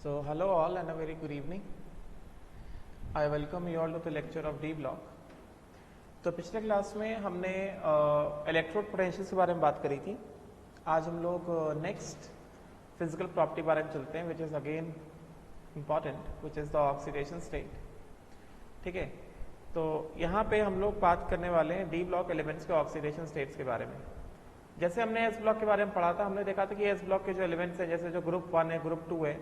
So hello all and a very good evening. I welcome you all to the lecture of D block. तो पिछले class में हमने electrode potential के बारे में बात करी थी. आज हम लोग नेक्स्ट फिजिकल प्रॉपर्टी बारे में चलते हैं which is again important which is the oxidation state. ठीक है, तो यहाँ पे हम लोग बात करने वाले हैं डी ब्लॉक एलिमेंट्स के ऑक्सीडेशन स्टेट्स के बारे में. जैसे हमने एस ब्लॉक के बारे में पढ़ा था, हमने देखा था कि एस ब्लॉक के जो एलिमेंट्स हैं, जैसे जो ग्रुप 1 है, ग्रुप 2 है,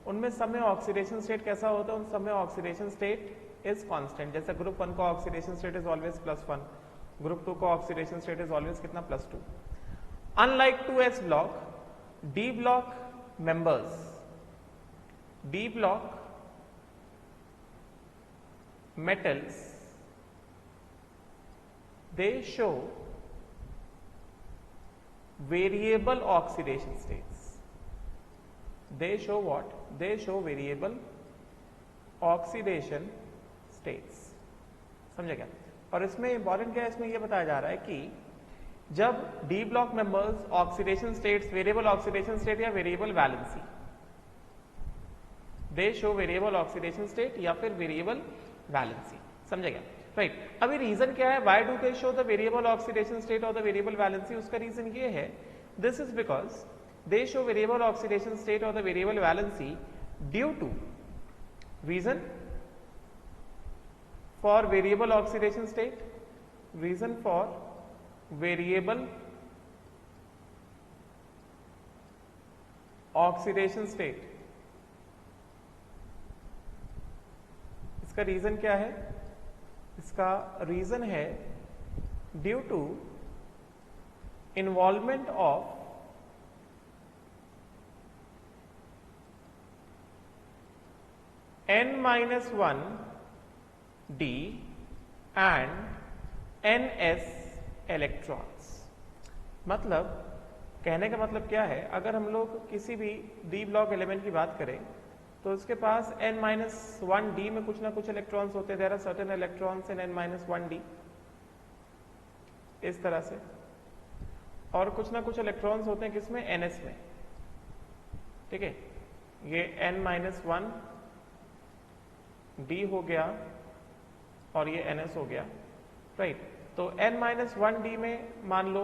उनमें सब में ऑक्सीडेशन स्टेट कैसा होता है? उन सब में ऑक्सीडेशन स्टेट इज कांस्टेंट. जैसे ग्रुप 1 का oxidation state is always +1, group 2 का ऑक्सीडेशन स्टेट इज ऑलवेज कितना? +2. Unlike to S block, D block members, D block metals, they show variable oxidation states. They show what? They show variable oxidation states. समझे क्या? और इसमें important क्या है? इसमें यह बताया जा रहा है कि जब D block members oxidation states, variable oxidation state या variable valency, they show variable oxidation state या फिर वेरिएबल वैलेंसी. समझे क्या? राइट. अभी रीजन क्या है? Why do they show the variable oxidation state और द वेरिएबल वैलेंसी? उसका रीजन ये है, this is because they show variable oxidation state और the variable valency due to reason for variable oxidation state, reason for variable oxidation state. इसका reason क्या है? इसका reason है due to involvement of N-1 D and NS electrons. मतलब कहने का मतलब क्या है? अगर हम लोग किसी भी डी ब्लॉक एलिमेंट की बात करें तो उसके पास N-1 D में कुछ ना कुछ इलेक्ट्रॉन्स होते हैं. There are certain electrons in N-1 D, इस तरह से. और कुछ ना कुछ इलेक्ट्रॉन्स होते हैं किसमें? NS में. ठीक है, ये N-1 D हो गया और ये NS हो गया. राइट. तो N-1 D में मान लो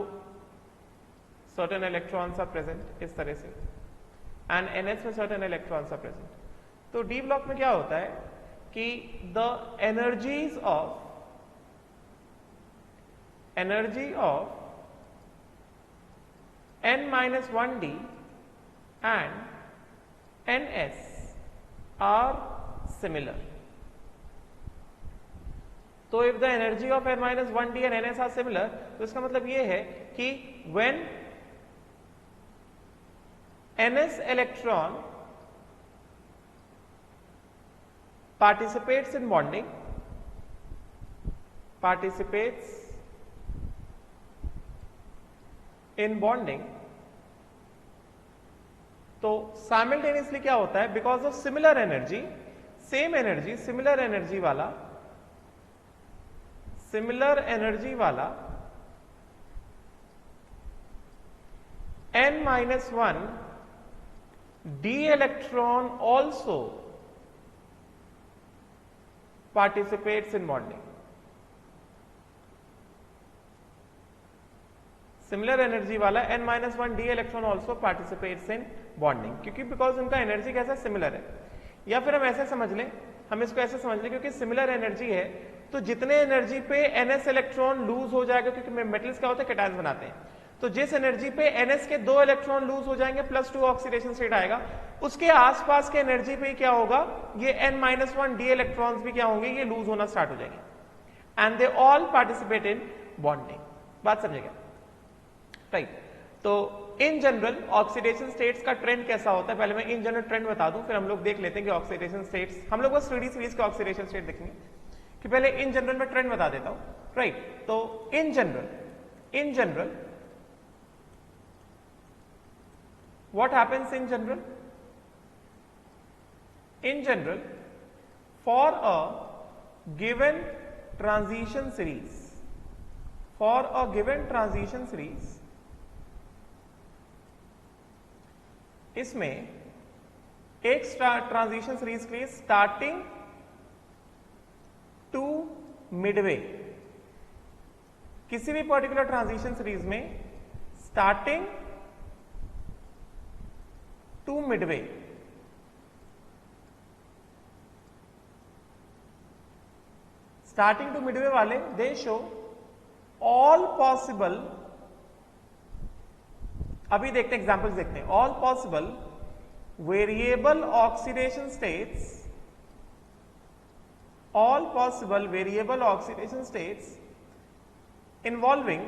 सर्टेन इलेक्ट्रॉन्स आर प्रेजेंट इस तरह से, एंड NS में सर्टेन इलेक्ट्रॉन्स आर प्रेजेंट. तो डी ब्लॉक में क्या होता है कि the energy of N-1 D and NS are similar. तो if the energy of N-1 D and NS are similar, तो इसका मतलब ये है कि when NS electron participates in bonding, तो साइमल्टेनियसली क्या होता है? Because of similar energy, same energy, similar energy वाला N-1 D electron also participates in bonding. Similar energy वाला N-1 D electron also participates in bonding, क्योंकि because उनका energy कैसा? Similar है. या फिर हम ऐसे समझ लें, हम इसको ऐसे समझ लें, क्योंकि सिमिलर एनर्जी है तो जितने एनर्जी पे NS इलेक्ट्रॉन लूज हो जाएगा, क्योंकि मेटल्स क्या होते हैं? कैटायंस बनाते हैं. तो जिस एनर्जी पे NS के 2 इलेक्ट्रॉन लूज हो जाएंगे, +2 ऑक्सीडेशन स्टेट आएगा, उसके आसपास के एनर्जी पे क्या होगा? ये N-1 D इलेक्ट्रॉन्स भी क्या होंगे? ये लूज होना स्टार्ट हो जाएंगे, and they all participate in bonding. बात समझेगा? राइट. तो इन जनरल ऑक्सीडेशन स्टेट्स का ट्रेंड कैसा होता है? पहले मैं इन जनरल ट्रेंड बता दूं, फिर हम लोग देख लेते हैं कि ऑक्सीडेशन स्टेट्स, हम लोग बस 3D सीरीज के ऑक्सीडेशन स्टेट देखेंगे, कि पहले इन जनरल में ट्रेंड बता देता हूं. राइट. तो in general what happens in general for a given transition series, इसमें एक ट्रांजिशन सीरीज के लिए स्टार्टिंग टू मिडवे, किसी भी पर्टिकुलर ट्रांजिशन सीरीज में स्टार्टिंग टू मिडवे वाले दे शो ऑल पॉसिबल, अभी देखते हैं एग्जांपल्स देखते हैं, all possible variable oxidation states, all possible variable oxidation states involving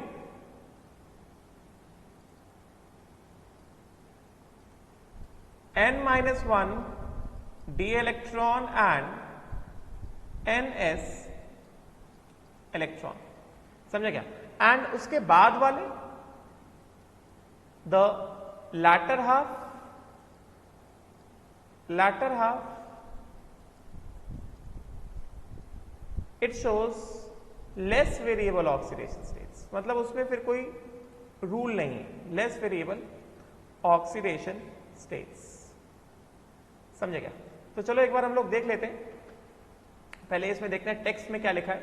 n-1 d electron and ns electron, समझा क्या? एंड उसके बाद वाले the latter half it shows less variable oxidation states, मतलब उसमें फिर कोई रूल नहीं है, less variable oxidation states, समझे क्या? तो चलो एक बार हम लोग देख लेते हैं, पहले इसमें देखते हैं टेक्स्ट में क्या लिखा है,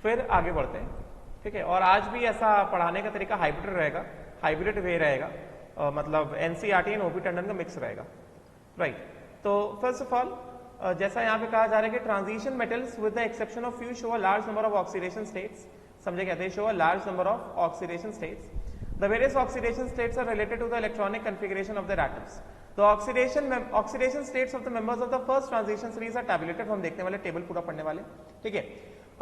फिर आगे बढ़ते हैं, ठीक है? और आज भी ऐसा पढ़ाने का तरीका हाइब्रिड वे रहेगा, मतलब एनसीईआरटी एंड ओपी टंडन का मिक्स रहेगा, राइट? तो फर्स्ट ऑफ ऑल जैसा यहाँ पे कहा जा रहा है कि transition metals with the exception of few show a large number of oxidation states, समझे क्या? They show a large number of oxidation states. The various oxidation states are related to the electronic configuration of their atoms. The oxidation states of the members of the first transition series are tabulated. हम देखने वाले table पूरा पढ़ने वाले, ठीक है?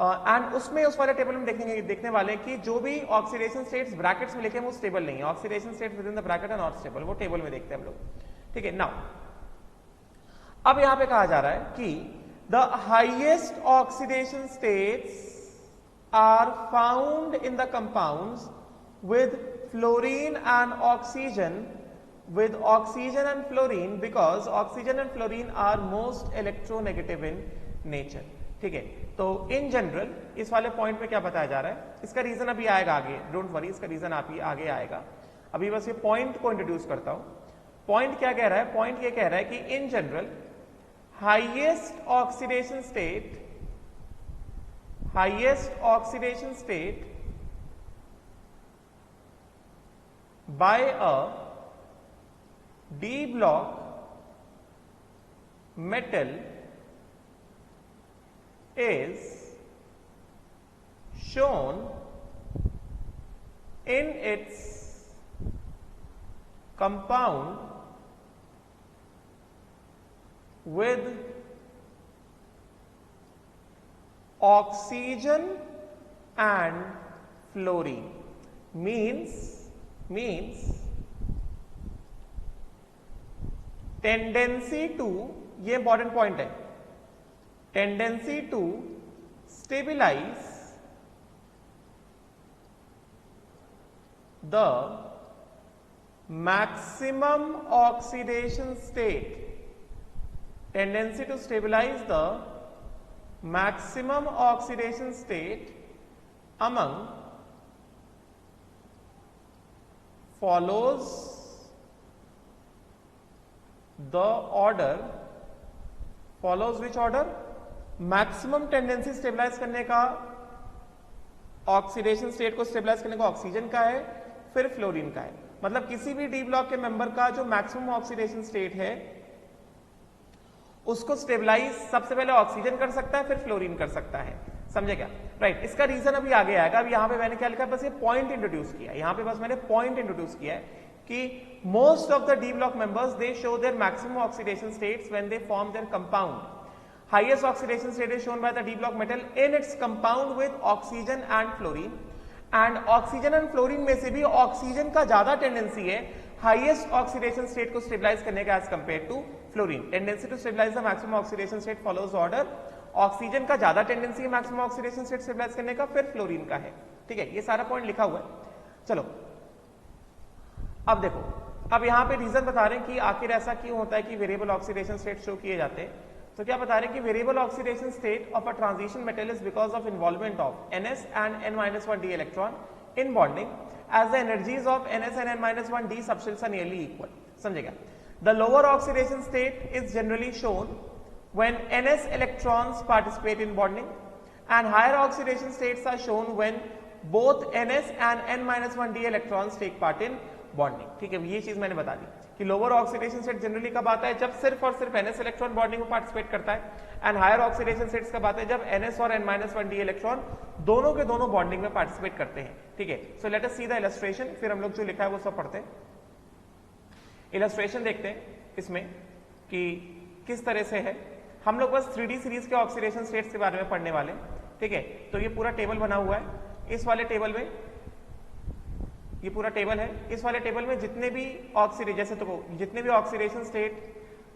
And उसमें उस वाले टेबल में देखने वाले कि जो भी ऑक्सीडेशन स्टेट्स ब्रैकेट्स में लिखे हैं वो स्टेबल नहीं है. Oxidation states within the bracket are not stable, वो टेबल में देखते हैं हम लोग, ठीक है? नाउ अब यहां पे कहा जा रहा है कि the highest oxidation states are found in the compounds with fluorine and oxygen, with oxygen and fluorine because oxygen and fluorine are most electronegative in nature, ठीक है? तो इन जनरल इस वाले पॉइंट में क्या बताया जा रहा है, इसका रीजन अभी आएगा आगे, डोंट वरी, इसका रीजन आप ही आगे आएगा. अभी बस ये पॉइंट को इंट्रोड्यूस करता हूं. पॉइंट क्या कह रहा है? पॉइंट ये कह रहा है कि in general highest oxidation state by a D block metal is shown in its compound with oxygen and fluorine. means tendency to, ये इंपॉर्टेंट पॉइंट है, tendency to stabilize the maximum oxidation state, tendency to stabilize the maximum oxidation state among follows the order, follows which order? Maximum tendency stabilize करने का, oxidation state को stabilize करने का oxygen का है, फिर फ्लोरीन का है. मतलब किसी भी डी ब्लॉक के मेंबर का जो मैक्सिमम ऑक्सीडेशन स्टेट है उसको स्टेबलाइज सबसे पहले ऑक्सीजन कर सकता है, फिर फ्लोरीन कर सकता है, समझे क्या? राइट. इसका रीजन अभी आगे आएगा. अभी यहां पे मैंने क्या लिखा है, बस ये पॉइंट इंट्रोड्यूस किया है, यहां पे बस मैंने पॉइंट इंट्रोड्यूस किया है कि most of the D block members they show their maximum oxidation states when they form their compound. Highest oxidation state is shown by the D block metal in its compound with oxygen and fluorine. And oxygen and fluorine में से भी oxygen का ज्यादा tendency है highest oxidation state को stabilize करने का as compared to fluorine. Tendency to stabilize the maximum oxidation state follows order. Oxygen का ज्यादा tendency है maximum oxidation state stabilize करने का, फिर fluorine का है, ठीक है? ये सारा पॉइंट लिखा हुआ है. चलो अब देखो, अब यहां पे रीजन बता रहे हैं कि आखिर ऐसा क्यों होता है कि वेरिएबल ऑक्सीडेशन स्टेट शो किए जाते हैं. तो क्या बता रहे हैं कि variable oxidation state of a transition metal is because of involvement of NS and N-1 d electron in bonding as the energies of NS and N-1 d substance are nearly equal, समझेगा? The lower oxidation state is generally shown when ns electrons participate in bonding and higher oxidation states are shown when both ns and n-1d electrons take part in bonding. ठीक है, ये चीज मैंने बता दी कि lower oxidation state generally कब आता है, जब सिर्फ और सिर्फ ns इलेक्ट्रॉन बॉन्डिंग में पार्टिसिपेट करता है, एंड हायर ऑक्सीडेशन स्टेट्स कब आते हैं, जब ns और n-1d इलेक्ट्रॉन दोनों के दोनों बॉन्डिंग में पार्टिसिपेट करते हैं. ठीक है, so let us see the illustration, फिर हम लोग जो लिखा है वो सब पढ़ते हैं. इलस्ट्रेशन देखते हैं इसमें कि किस तरह से है. हम लोग बस 3D सीरीज के ऑक्सीडेशन स्टेट्स के बारे में पढ़ने वाले. ठीक है, तो ये पूरा टेबल बना हुआ है. इस वाले टेबल में ये पूरा टेबल है. इस वाले टेबल में जितने भी ऑक्सीडेशन, जैसे तो जितने भी ऑक्सीडेशन स्टेट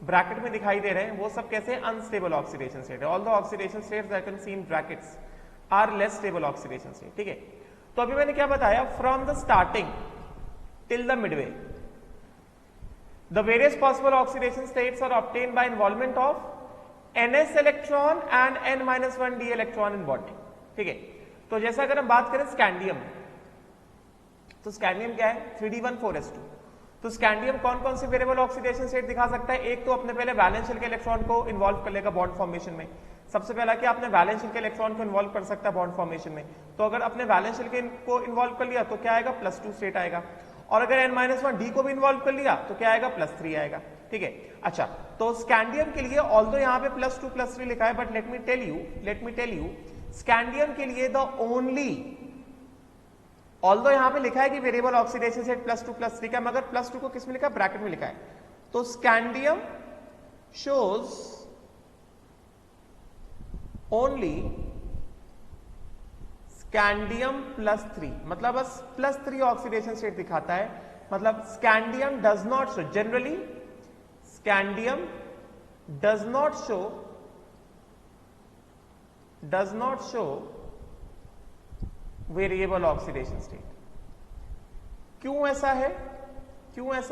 ब्रैकेट में दिखाई दे रहे हैं वो सब कैसे अनस्टेबल ऑक्सीडेशन स्टेट है. All the oxidation states that can see in brackets are less stable oxidation state. ठीक है, तो अभी मैंने क्या बताया, from the starting till the midway the various possible oxidation states are obtained by involvement of ns electron and n-1d electron in bonding. ठीक है, तो जैसा अगर हम बात करें स्कैंडियम, तो स्कैंडियम क्या है, 3d1,4s2. तो स्कैंडियम कौन कौन सी वेरिएबल ऑक्सीडेशन स्टेट दिखा सकता है. एक तो अपने पहले वैलेंस शेल के इलेक्ट्रॉन को इन्वॉल्व कर लेगा बॉन्ड फॉर्मेशन में. सबसे पहला क्या, अपने वैलेंस शेल के इलेक्ट्रॉन को इन्वॉल्व कर सकता है बॉन्ड फॉर्मेशन में. तो अगर अपने वैलेंस शेल को इन्वॉल्व कर लिया तो क्या आएगा, +2 स्टेट आएगा. और अगर n-1d को भी इन्वॉल्व कर लिया तो क्या आएगा, +3 आएगा. ठीक है, अच्छा, तो स्कैंडियम के लिए ऑल्दो यहाँ पे +2 +3 लिखा है, but let me tell you scandium के लिए द ओनली, ऑल्दो यहाँ पे लिखा है कि वेरिएबल ऑक्सीडेशन स्टेट +2 +3 का, मगर +2 को किस में लिखा है, ब्रैकेट में लिखा है. तो स्कैंडियम शोज ओनली स्कैंडियम +3, मतलब बस +3 ऑक्सीडेशन स्टेट दिखाता है. मतलब scandium does not show, generally scandium does not show variable oxidation state. क्यों ऐसा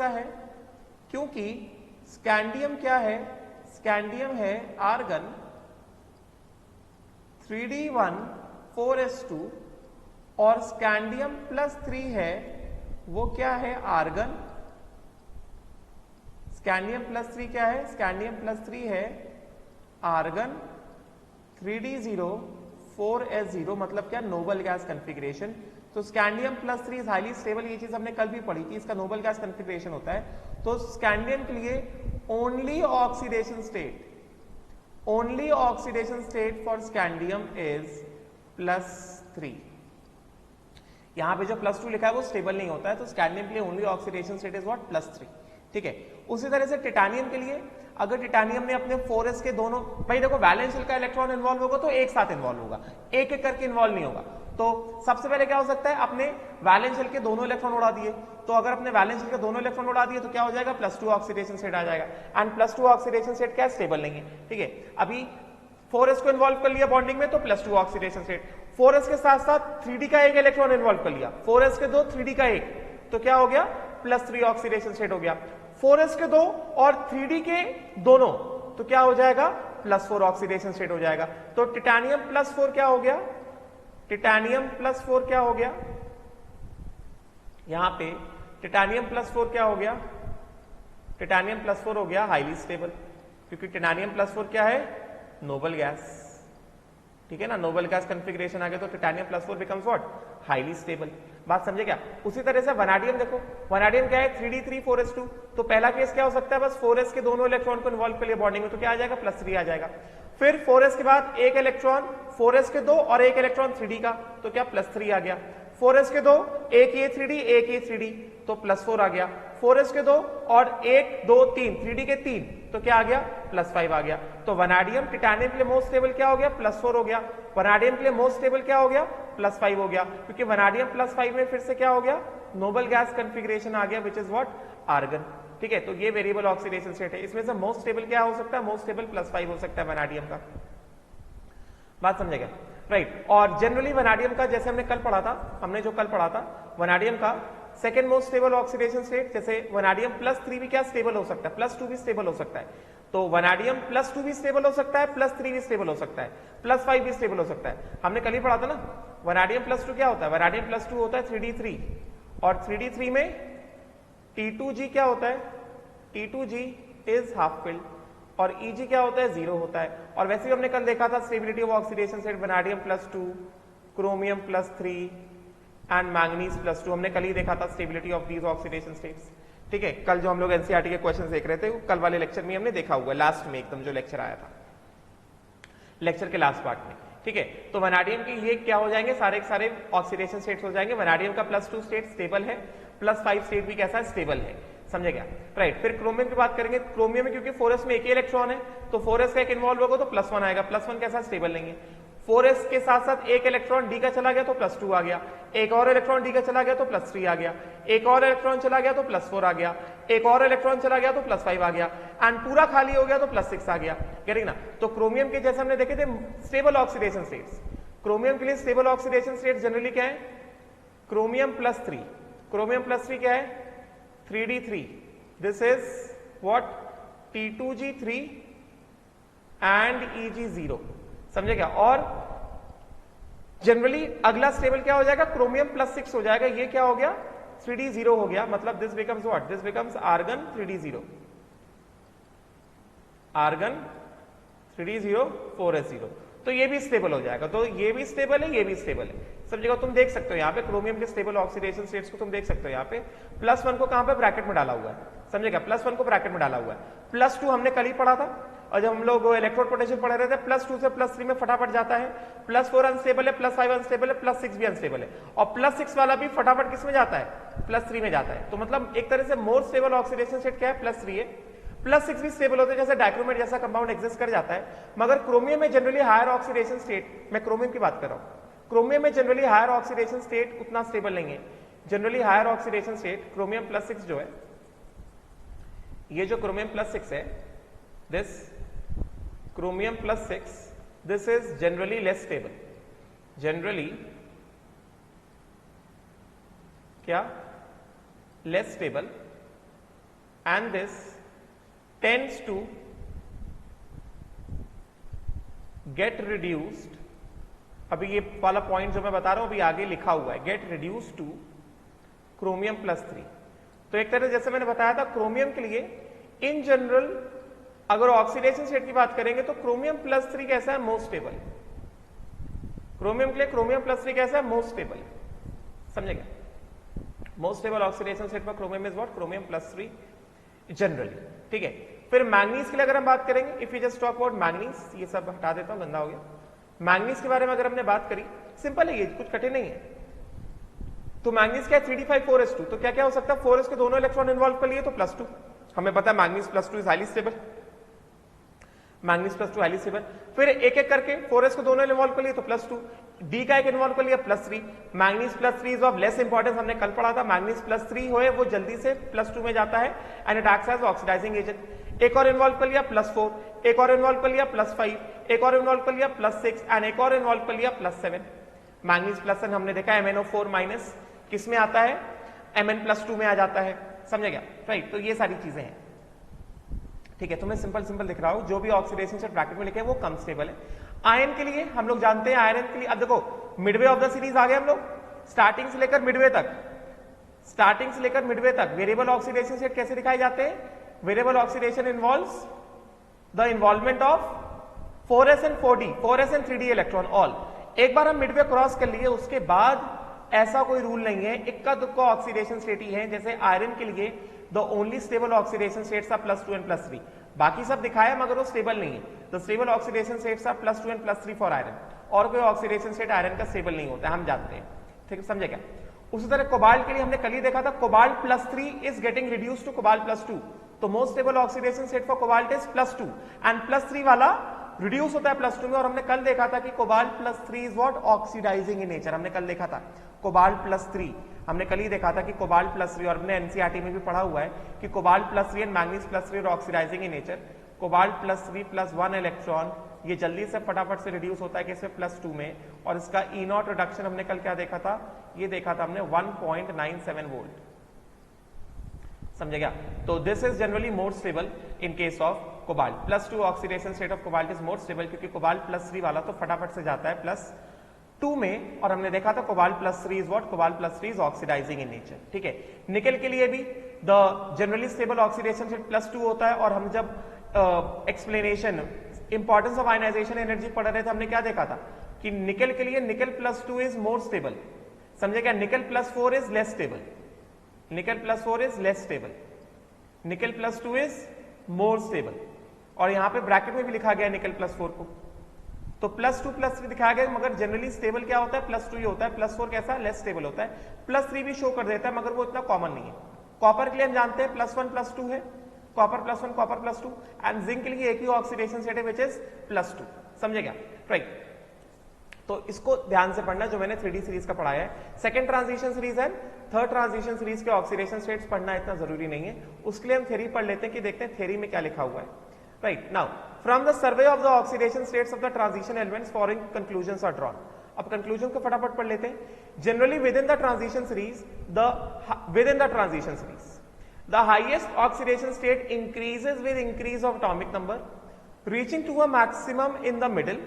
है, क्योंकि स्कैंडियम क्या है, स्कैंडियम है आर्गन 3d1,4s2 और स्कैंडियम +3 है, वो क्या है, आर्गन. स्कैंडियम +3 क्या है, स्कैंडियम +3 है आर्गन 3d0,4s0, मतलब क्या, नोबल गैस कॉन्फ़िगरेशन. तो स्कैंडियम +3 इज हाईली स्टेबल, ये चीज हमने कल भी पढ़ी थी, इसका नोबल गैस कॉन्फ़िगरेशन होता है. तो स्कैंडियम के लिए only oxidation state for scandium is +3. यहां पे जो +2 लिखा है वो स्टेबल नहीं होता है, तो स्कैंडियम के लिए only oxidation state is what, +3. ठीक है, उसी तरह से टिटानियम के लिए, अगर टिटानियम ने अपने 4s के दोनों, भाई देखो वैलेंस शेल का इलेक्ट्रॉन इन्वॉल्व होगा तो एक साथ इन्वॉल्व होगा, एक एक करके इन्वॉल्व नहीं होगा. तो सबसे पहले क्या हो सकता है, अपने वैलेंस शेल के दोनों इलेक्ट्रॉन उड़ा दिए. तो अगर अपने वैलेंस शेल के दोनों इलेक्ट्रॉन उड़ा दिए तो क्या हो जाएगा, +2 ऑक्सीडेशन स्टेट आ जाएगा. एंड +2 ऑक्सीडेशन स्टेट क्या, स्टेबल नहीं है. ठीक है, अभी 4s को इन्वॉल्व कर लिया बॉन्डिंग में तो +2 ऑक्सीडेशन स्टेट. 4s के साथ साथ 3d का एक इलेक्ट्रॉन इन्वॉल्व कर लिया, 4s के 2 3d का 1, तो क्या हो गया, +3 ऑक्सीडेशन स्टेट हो गया. 4s के 2 और 3d के दोनों, तो क्या हो जाएगा, +4 ऑक्सीडेशन स्टेट हो जाएगा. तो टिटानियम +4 क्या हो गया, टिटानियम +4 क्या हो गया, यहां पे टिटानियम +4 क्या हो गया, टिटानियम +4 हो गया हाईली स्टेबल, क्योंकि टिटानियम +4 क्या है, नोबल गैस. ठीक है ना, नोबल गैस कॉन्फ़िगरेशन आ गया तो titanium +4 becomes what, highly stable. बात समझे क्या. उसी तरह से वनाडियम देखो, वनाडियम क्या है, 3d3,4s2. तो पहला केस क्या हो सकता है, बस 4s के दोनों इलेक्ट्रॉन को इन्वॉल्व कर लिया बॉन्डिंग में तो क्या आ जाएगा, +3 आ जाएगा. फिर 4s के बाद एक इलेक्ट्रॉन 4s के 2 और एक इलेक्ट्रॉन 3d का, तो क्या +3 आ गया. 4s के 2, एक ये 3d एक ये 3d, तो +4 आ गया. 4s के 2 और 1 2 3 3d के 3, तो क्या आ गया, +5 आ गया. तो वनाडियम टिटानियम के लिए मोस्ट स्टेबल क्या हो गया, +4 हो गया. वनाडियम के लिए मोस्ट स्टेबल क्या हो गया, +5 हो गया, क्योंकि वनाडियम +5 में फिर से क्या हो गया, नोबल गैस कॉन्फ़िगरेशन आ गया, विच इज व्हाट, आर्गन. ठीक है, तो ये वेरिएबल ऑक्सीडेशन स्टेट है. इसमें से मोस्ट स्टेबल क्या हो सकता है, मोस्ट स्टेबल +5 हो सकता है वनाडियम का. बात समझेगा, राइट. और जनरली वनाडियम का, जैसे हमने कल पढ़ा था, वनाडियम का second most stable oxidation state, जैसे वनाडियम +3 भी क्या स्टेबल हो सकता है, +2 भी स्टेबल हो सकता है. तो वनाडियम +2 भी स्टेबल हो सकता है, +3 भी स्टेबल हो सकता है, +5 भी स्टेबल हो सकता है. हमने कल ही पढ़ा था ना, वनाडियम +2 क्या होता है, वनाडियम +2 होता है 3d3, और 3d3 में T2G क्या होता है, T2G इज हाफ फिल्ड और Eg क्या होता है, 0 होता है। और वैसे भी हमने कल देखा था stability of oxidation state vanadium +2, chromium +3 and manganese +2, हमने कल ही देखा था stability of these oxidation states. ठीक है, कल जो हम लोग एनसीईआरटी के क्वेश्चन देख रहे थे कल वाले लेक्चर में हमने देखा हुआ, लास्ट में एकदम जो लेक्चर आया था, लेक्चर के लास्ट पार्ट में। ठीक है, तो वैनाडियम की ये क्या हो जाएंगे, सारे के सारे ऑक्सीडेशन स्टेट्स हो जाएंगे। वैनाडियम का +2 स्टेट स्टेबल है, +5 स्टेट भी कैसा है, स्टेबल है, समझे क्या, राइट। फिर क्रोमियम की बात करेंगे, क्रोमियम में क्योंकि 4s में एक ही इलेक्ट्रॉन है तो 4s का एक इन्वॉल्व होगा तो +1 आएगा, +1 कैसा, स्टेबल नहीं है। 4s के साथ साथ एक इलेक्ट्रॉन डी का चला गया तो +2 आ गया, एक और इलेक्ट्रॉन डी का चला गया तो +3 आ गया, एक और इलेक्ट्रॉन चला गया तो +4 आ गया, एक और इलेक्ट्रॉन चला गया तो +5 आ गया, एंड पूरा खाली हो गया तो +6 आ गया, कह ना। तो क्रोमियम के जैसे हमने देखे थे स्टेबल ऑक्सीडेशन स्टेट्स, क्रोमियम के लिए स्टेबल ऑक्सीडेशन स्टेट्स जनरली क्या है, क्रोमियम +3, क्रोमियम +3 क्या है, 3d3, this is what, T2G3 and Eg0, समझे क्या। और जनरली अगला स्टेबल क्या हो जाएगा, क्रोमियम +6 हो जाएगा, ये क्या हो गया, 3d0 हो गया, मतलब this becomes what, this becomes argon 3d0, argon 3d0 4s0, तो ये भी स्टेबल हो जाएगा। तो ये भी स्टेबल है, ये भी स्टेबल है, सब जगह तुम देख सकते हो। यहाँ पे क्रोमियम के स्टेबल ऑक्सीडेशन स्टेट्स को तुम देख सकते हो, यहाँ पे +1 को कहां पे ब्रैकेट में डाला हुआ है, समझेगा, +1 को ब्रैकेट में डाला हुआ है। +2 हमने कल ही पढ़ा था, और जब हम लोग इलेक्ट्रोड पोटेंशियल पढ़ रहे थे, +2 से +3 में फटाफट जाता है, +4 अनस्टेबल है, +5 अनस्टेबल है, +6 भी अनस्टेबल है, और +6 वाला भी फटाफट किस में जाता है, +3 में जाता है। तो मतलब एक तरह से मोर स्टेबल ऑक्सीडेशन स्टेट क्या है, +3 है। +6 भी स्टेबल होते हैं, जैसे डाइक्रोमेट जैसा कंपाउंड एग्जिस्ट कर जाता है, मगर क्रोमियम में जनरली हायर ऑक्सीडेशन स्टेट, मैं क्रोमियम की बात कर रहा हूं, क्रोमियम में जनरली हायर ऑक्सीडेशन स्टेट उतना स्टेबल नहीं है। Generally higher oxidation state chromium +6 जो है, ये जो क्रोमियम +6 है, this chromium +6, this is generally less stable, generally क्या, less stable, and this tends to get reduced, अभी ये वाला पॉइंट जो मैं बता रहा हूं अभी आगे लिखा हुआ है, get reduced to chromium +3। तो एक तरह जैसे मैंने बताया था क्रोमियम के लिए इन जनरल अगर ऑक्सीडेशन स्टेट की बात करेंगे तो क्रोमियम +3 कैसा है, मोस्ट स्टेबल, क्रोमियम के लिए क्रोमियम +3 कैसा है, मोस्ट स्टेबल, समझेगा। मोस्ट स्टेबल ऑक्सीडेशन स्टेट पर chromium is what, chromium +3 generally, ठीक है। फिर मैंगनीज के लिए अगर हम बात करेंगे, if you just talk about manganese, ये सब हटा देता हूं, गंदा हो गया। मैंगनीज के बारे में अगर हमने बात करी, सिंपल है, ये कुछ कठिन नहीं है। तो मैंगनीज क्या है, 3d5 4s2, तो क्या क्या हो सकता है, 4s के दोनों इलेक्ट्रॉन इन्वॉल्व कर लिए तो +2, हमें पता है manganese +2 is highly stable, manganese +2 highly stable. फिर एक एक करके 4s को दोनों इन्वॉल्व कर लिए तो +2, डी का एक इन्वॉल्व कर लिया +3, manganese +3 is of less importance, हमने कल पढ़ा था, मैंगनीज +3 होए वो जल्दी से +2 में जाता है and it acts as oxidising agent. एक और इन्वॉल्व कर लिया +4, एक और इन्वॉल्व कर लिया +5, एक और इन्वॉल्व कर लिया +6 एंड एक और इन्वॉल्व कर लिया +7। मैंगनीज +7 हमने देखा MnO4- किस में आता है, Mn+2 में आ जाता है, समझे क्या, राइट। तो ये सारी चीजें हैं, ठीक है। तो मैं सिंपल सिंपल दिख रहा हूं, जो भी ऑक्सीडेशन स्टेट ब्रैकेट में लिखे हैं वो कम स्टेबल है। आयरन के लिए हम लोग जानते हैं, आयरन के लिए अब देखो मिडवे ऑफ द सीरीज आ गए हम लोग, स्टार्टिंग से लेकर मिडवे तक, स्टार्टिंग से लेकर मिडवे तक वेरिएबल ऑक्सीडेशन स्टेट कैसे दिखाए जाते हैं, variable oxidation involves the involvement of 4s and 4d, 4s and 3d electron all. एक बार हम मिडवे क्रॉस कर लिए उसके बाद ऐसा कोई रूल नहीं है, इक्का दुक्का ऑक्सीडेशन स्टेट ही है। जैसे आयरन के लिए the only stable oxidation states are +2 and +3, बाकी सब दिखाया मगर वो स्टेबल नहीं है। The stable oxidation states are +2 and +3 for iron, और कोई ऑक्सीडेशन स्टेट आयरन का स्टेबल नहीं होता है, हम जानते हैं, ठीक है, समझे क्या। उसी तरह कोबाल्ट के लिए हमने कल ही देखा था, cobalt +3 is getting reduced to cobalt +2, तो most stable oxidation state for cobalt is +2 and +3 वाला रिड्यूस होता है +2 में। और हमने कल देखा था कि cobalt +3 is what, oxidising in nature, हमने कल देखा था कोबाल्ट +3, हमने कल ही देखा था कि कोबाल्ट +3, और हमने एनसीईआरटी में भी पढ़ा हुआ है कि cobalt +3 and manganese +3 oxidising in nature. Cobalt +3 +1 electron ये जल्दी से फटाफट से रिड्यूस होता है किसमें, +2 में, और इसका E0 रिडक्शन हमने कल क्या देखा था, ये देखा था हमने 1.97 वोल्ट, समझे क्या। तो this is generally more stable in case of cobalt. +2 oxidation state of cobalt is more stable, क्योंकि कोबाल्ट +3 वाला तो फटाफट से जाता है +2 में, और हमने देखा था cobalt +3 is what, cobalt +3 is oxidising in nature, ठीक है। निकल के लिए भी the generally stable oxidation state +2 होता है। और हम जब explanation importance of ionisation energy पढ़ रहे थे, हमने क्या देखा था कि निकल के लिए निकल +2 इज मोर स्टेबल, समझे क्या? निकल +4 इज लेस स्टेबल, निकल +4 इज लेस स्टेबल, निकल +2 इज मोर स्टेबल। और यहां पे ब्रैकेट में भी लिखा गया निकल +4 को, तो +2 +3 दिखाया गया, मगर जनरली स्टेबल क्या होता है? +2 ही होता है। +4 कैसा? लेस स्टेबल होता है। +3 भी शो कर देता है, मगर वो इतना कॉमन नहीं है। कॉपर के लिए हम जानते हैं +1 +2 है, कॉपर +1 कॉपर +2, एंड जिंक के लिए एक ही ऑक्सीडेशन स्टेट है विच इज +2, समझे क्या? राइट, तो इसको ध्यान से पढ़ना जो मैंने 3D सीरीज का पढ़ाया है। Second transition series and third transition series के ऑक्सीडेशन स्टेट्स पढ़ना इतना जरूरी नहीं है, उसके लिए हम थ्योरी पढ़ लेते हैं कि देखते हैं थ्योरी में क्या लिखा हुआ है। Right, now from the survey of the oxidation states of the transition elements following conclusions are drawn. अब कंक्लूजन को फटाफट पढ़ लेते हैं। Generally within the transition series the highest oxidation state increases with increase of atomic number, reaching to a maximum in the middle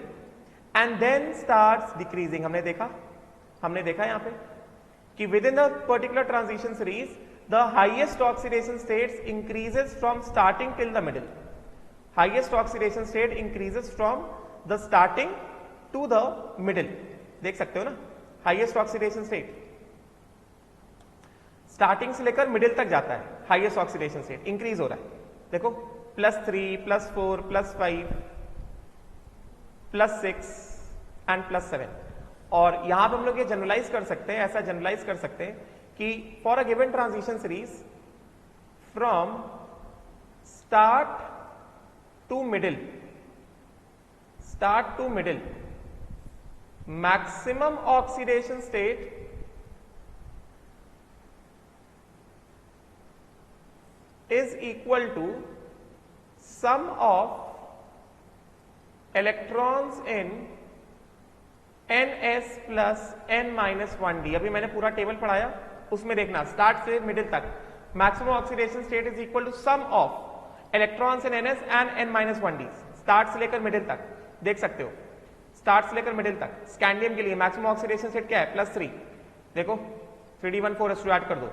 and then starts decreasing। हमने देखा यहाँ पे कि within the particular transition series the highest oxidation states increases from starting till the middle, highest oxidation state increases from the starting to the middle। देख सकते हो ना, highest oxidation state starting से लेकर मिडिल तक जाता है, हाईएस्ट ऑक्सीडेशन स्टेट इंक्रीज हो रहा है। देखो +3 +4 +5 +6 एंड +7। और यहां पे हम लोग ये जनरलाइज कर सकते हैं, ऐसा जनरलाइज कर सकते हैं कि for a given transition series from start to middle maximum oxidation state is equal to sum of electrons in ns plus n minus 1d। अभी मैंने पूरा टेबल पढ़ाया, उसमें देखना स्टार्ट से मिडिल तक maximum oxidation state is equal to sum of electrons in ns and n minus 1d। Start से लेकर मिडिल तक देख सकते हो, स्टार्ट से लेकर मिडिल तक। स्कैंडियम के लिए मैक्सिमम ऑक्सीडेशन स्टेट क्या है? +3। देखो 3d14s2 ऐड कर दो।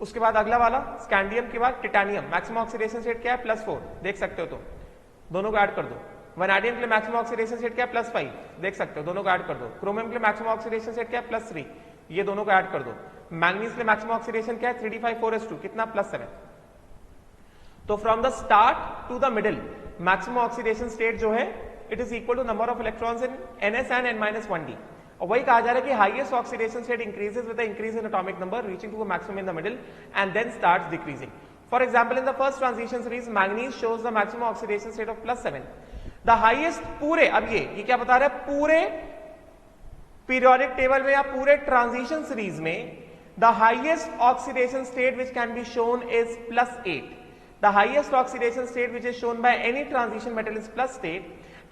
उसके बाद अगला वाला स्कैंडियम के बाद टिटानियम, मैक्सिमम ऑक्सीडेशन स्टेट क्या है? +4, देख सकते हो, तो दोनों को ऐड कर दो। वैनाडियम के लिए मैक्सिमम ऑक्सीडेशन स्टेट क्या है? +5, देख सकते हो, दोनों को ऐड कर दो। क्रोमियम के लिए मैक्सिमम ऑक्सीडेशन स्टेट क्या है? +3, ये दोनों को ऐड कर दो। मैंगनीज के लिए मैक्सिमम ऑक्सीडेशन क्या है? 3d5 कितना? +7। तो from the start to the middle maximum oxidation state जो है it is equal to number of electrons in ns and n minus 1d। और वही कहा जा रहा है कि highest oxidation state increases with the increase in atomic number reaching to a maximum in the middle and then starts decreasing. For example in the first transition series manganese shows the maximum oxidation state of +7। The highest पूरे, अब ये क्या बता रहा है? पूरे periodic table में या पूरे ट्रांजिशन सीरीज में the highest oxidation state which can be shown is +8। The highest oxidation state which is shown by any transition metal is +8।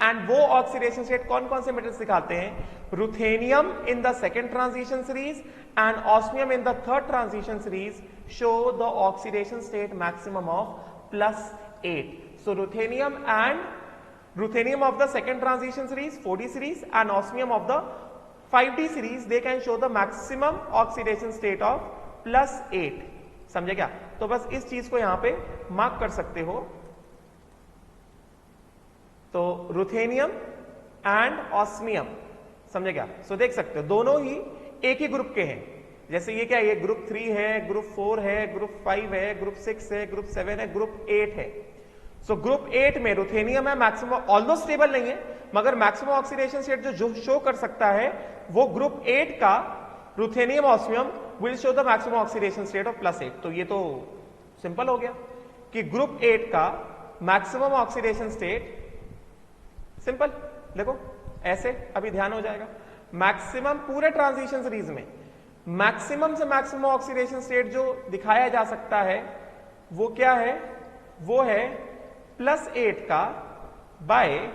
And वो ऑक्सीडेशन स्टेट कौन कौन से मेटल्स दिखाते हैं? Ruthenium in the second transition series and osmium in the third transition series show the oxidation state maximum of +8। So ruthenium of the second transition series 4d series and osmium of the 5d series they can show the maximum oxidation state of +8। समझे क्या? तो बस इस चीज को यहां पे mark कर सकते हो। तो रुथेनियम एंड ऑस्मियम, समझे क्या? सो देख सकते हो दोनों ही एक ही ग्रुप के हैं। जैसे ये क्या, ये ग्रुप 3 है, ग्रुप 4 है, ग्रुप 5 है, ग्रुप 6 है, ग्रुप 7 है, ग्रुप 8 है। सो ग्रुप 8 में रुथेनियम है मैक्सिमम, ऑल्दो स्टेबल नहीं है मगर मैक्सिमम ऑक्सीडेशन स्टेट जो शो कर सकता है वो ग्रुप 8 का ruthenium osmium will show the maximum oxidation state of +8। तो ये तो सिंपल हो गया कि ग्रुप 8 का मैक्सिमम ऑक्सीडेशन स्टेट, सिंपल देखो ऐसे, अभी ध्यान हो जाएगा। मैक्सिमम पूरे ट्रांजिशन सीरीज में मैक्सिमम से मैक्सिमम ऑक्सीडेशन स्टेट जो दिखाया जा सकता है वो क्या है? वो है +8 का by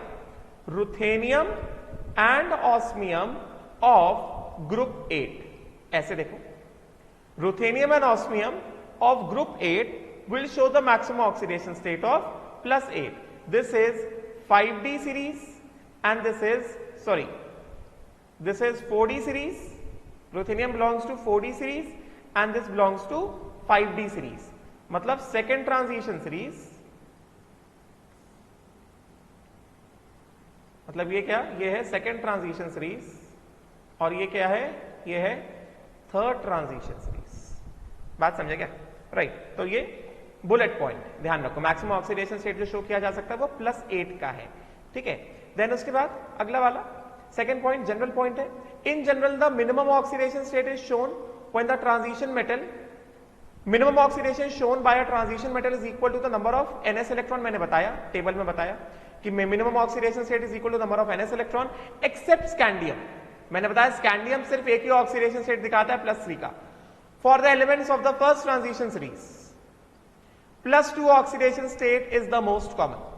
ruthenium and osmium of group 8। ऐसे देखो, ruthenium and osmium of group 8 will show the maximum oxidation state of +8. This is 5d series and this is 4d series. Ruthenium belongs to 4d series and this belongs to 5d series. मतलब second transition series, मतलब ये क्या, ये है second transition series और ये क्या है, ये है थर्ड ट्रांजिशन सीरीज। बात समझे क्या? राइट। तो ये बुलेट पॉइंट ध्यान रखो, मैक्सिमम ऑक्सीडेशन स्टेट जो शो किया जा सकता है वो +8 का है, ठीक है। देन उसके बाद अगला वाला सेकेंड पॉइंट जनरल पॉइंट है। In general the minimum oxidation state is shown when the transition metal, minimum oxidation shown by a transition metal is equal to the number of ns electron. मैंने बताया, table में बताया कि minimum oxidation state is equal to number of ns electron except scandium. मैंने बताया scandium सिर्फ एक ही oxidation state दिखाता है +3 का। For the elements of the first transition series +2 oxidation state is the most common.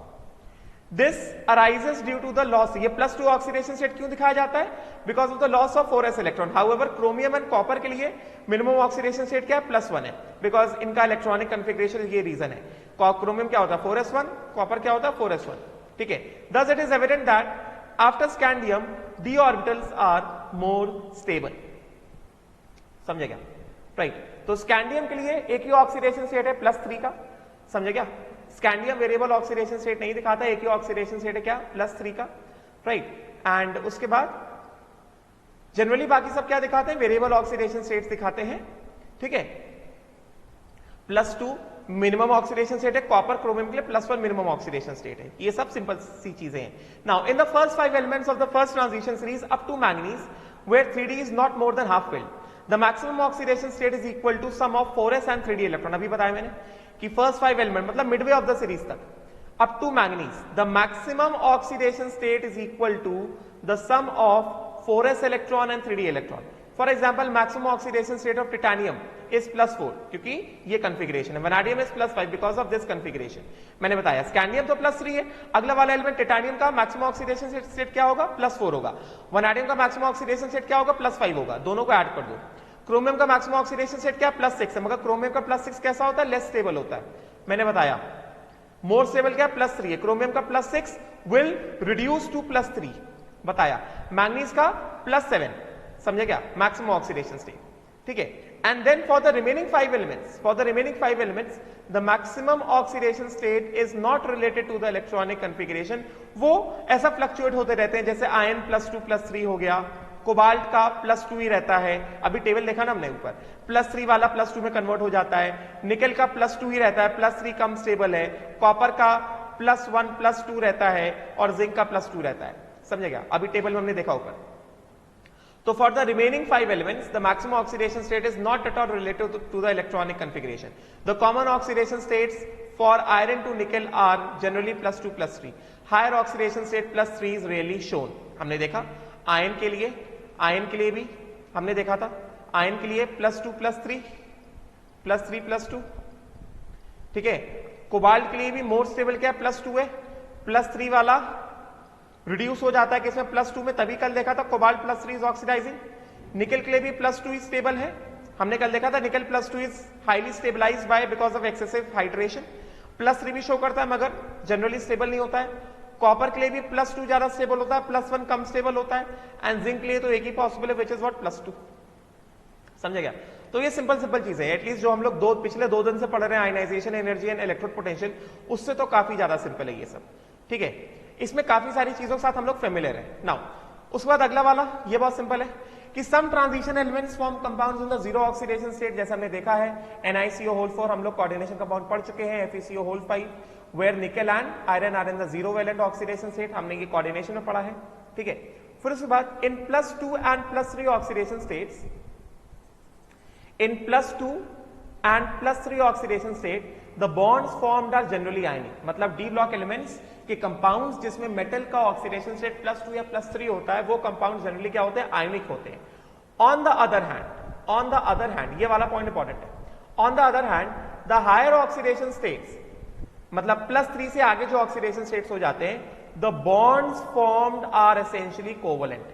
This arises due to the loss, ये +2 oxidation state क्यों दिखाया जाता है? Because of the loss of 4s electron. However chromium and copper के लिए minimum oxidation state क्या है? +1 है, बिकॉज इनका इलेक्ट्रॉनिक कन्फिग्रेशन, ये रीजन है। क्रोमियम क्या होता है? 4s1, कॉपर क्या होता है? 4s1, ठीक है। Thus it is evident that after scandium d orbitals are more stable। समझे क्या? राइट। तो स्कैंडियम के लिए एक ही ऑक्सीडेशन स्टेट है +3 का, समझे क्या? स्कैंडियम वेरिएबल ऑक्सीडेशन स्टेट नहीं दिखाता, एक ही ऑक्सीडेशन स्टेट है क्या? +3 का, राइट। एंड उसके बाद जनरली बाकी सब क्या दिखाते हैं? वेरिएबल ऑक्सीडेशन स्टेट्स दिखाते हैं, ठीक है। +2 मिनिमम ऑक्सीडेशन स्टेट है, कॉपर क्रोमियम के लिए +1 मिनिमम ऑक्सीडेशन स्टेट है। ये सब सिंपल सी चीजें हैं। Now in the first 5 elements of the first transition series up to manganese where 3d is not more than half filled, the maximum oxidation state is equal to sum of 4s and 3d electron. अभी बताया मैंने कि first 5 element मतलब midway of the series तक up to manganese the maximum oxidation state is equal to the sum of 4s electron and 3d electron. For example maximum oxidation state of titanium is +4 क्योंकि ये configuration है, vanadium is +5 because of this configuration. मैंने बताया scandium तो +3 है, अगला वाला element titanium का मैक्सिमम ऑक्सीडेशन स्टेट क्या होगा? +4 होगा। वैनाडियम का मैक्सिमम ऑक्सीडेशन स्टेट क्या होगा? +5 होगा। दोनों को ऐड कर दो। क्रोमियम का मैक्सिमम ऑक्सीडेशन स्टेट क्या? +6 है, मगर क्रोमियम का +6 कैसा होता है? लेस स्टेबल होता है। मैंने बताया मोर स्टेबल क्या? +3 है। क्रोमियम का +6 विल रिड्यूस टू +3 बताया। मैंगनीज का +7, समझे क्या? मैक्सिमम ऑक्सीडेशन स्टेट, ठीक है। And then for the remaining 5 elements the maximum oxidation state is not related to the electronic configuration. वो ऐसा फ्लक्चुएट होते रहते हैं, जैसे आयन +2 +3 हो गया, कोबाल्ट का +2 ही रहता है। अभी टेबल देखा ना हमने ऊपर, +3 वाला +2 में कन्वर्ट हो जाता है। निकेल का +2 ही रहता है, +3 कम स्टेबल है। कॉपर का +1 +2 रहता है और जिंक का +2 रहता है, समझेगा? अभी टेबल में हमने देखा ऊपर। तो for the remaining 5 elements the maximum oxidation state is not at all related to the electronic configuration. The common oxidation states for iron to nickel are generally +2 +3। Higher oxidation state +3 is really shown. हमने देखा ion के लिए भी हमने देखा था, ion के लिए +2 +3 +3 +2, ठीक है। कोबाल्ट के लिए भी मोर स्टेबल क्या है? +2 है। +3 वाला रिड्यूस हो जाता है किसमें? +2 में। तभी कल देखा था कोबाल्ट +3 इज ऑक्सीडाइजिंग। निकेल के लिए भी +2 ही स्टेबल है। हमने कल देखा था nickel +2 is highly stabilized by because of excessive hydration. +3 भी शो करता है मगर जनरली स्टेबल नहीं होता है। कॉपर के लिए भी +2 ज्यादा स्टेबल होता है, +1 कम स्टेबल होता है। एंड जिंक के लिए तो एक ही पॉसिबल है विच इज व्हाट? +2, समझे क्या? तो ये सिंपल चीजें हैं, एटलीस्ट जो हम लोग पिछले 2 दिन से पढ़ रहे हैं ionization energy and electrode potential, उससे तो काफी ज्यादा सिंपल है ये सब, ठीक है। इसमें काफी सारी चीजों के साथ हम लोग फेमिलियर है। नाउ उसके बाद अगला वाला ये बहुत सिंपल है कि some transition elements form compounds in the zero oxidation state. जैसा हमने देखा है NiCO4 हम लोग कोऑर्डिनेशन कंपाउंड पढ़ चुके हैं, FeCO5 where nickel and iron are in the zero valent oxidation state, हमने ये कोऑर्डिनेशन में पढ़ा है, ठीक है। फिर उसके बाद in +2 and +3 oxidation states, in +2 and +3 oxidation state the bonds formed are generally ionic. मतलब डी ब्लॉक एलिमेंट्स के कंपाउंड्स जिसमें मेटल का ऑक्सीडेशन स्टेट +2 या +3 होता है, वो कंपाउंड जनरली क्या होते हैं? आयनिक होते हैं। ऑन द अदर हैंड ये वाला पॉइंट इंपॉर्टेंट है। On the other hand the higher oxidation states, मतलब +3 से आगे जो ऑक्सीडेशन स्टेट्स हो जाते हैं, the bonds formed are essentially covalent.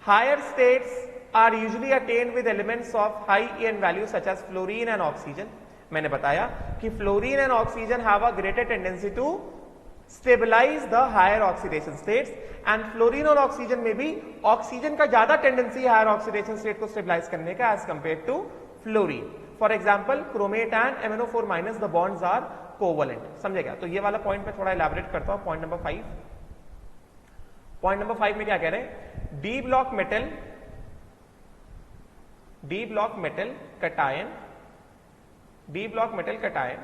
Higher states are usually attained with elements of high EN value such as fluorine and oxygen. मैंने बताया कि fluorine and oxygen have a greater tendency to stabilize the higher oxidation states, and fluorine और oxygen में भी oxygen का ज्यादा tendency है higher oxidation state को स्टेबलाइज करने का as compared to fluorine. For example chromate and MnO4 minus the bonds are covalent, समझेगा। तो ये वाला पॉइंट में थोड़ा इलैबोरेट करता हूं। पॉइंट नंबर 5, पॉइंट नंबर 5 में क्या कह रहे हैं, D block metal cation, D block metal cation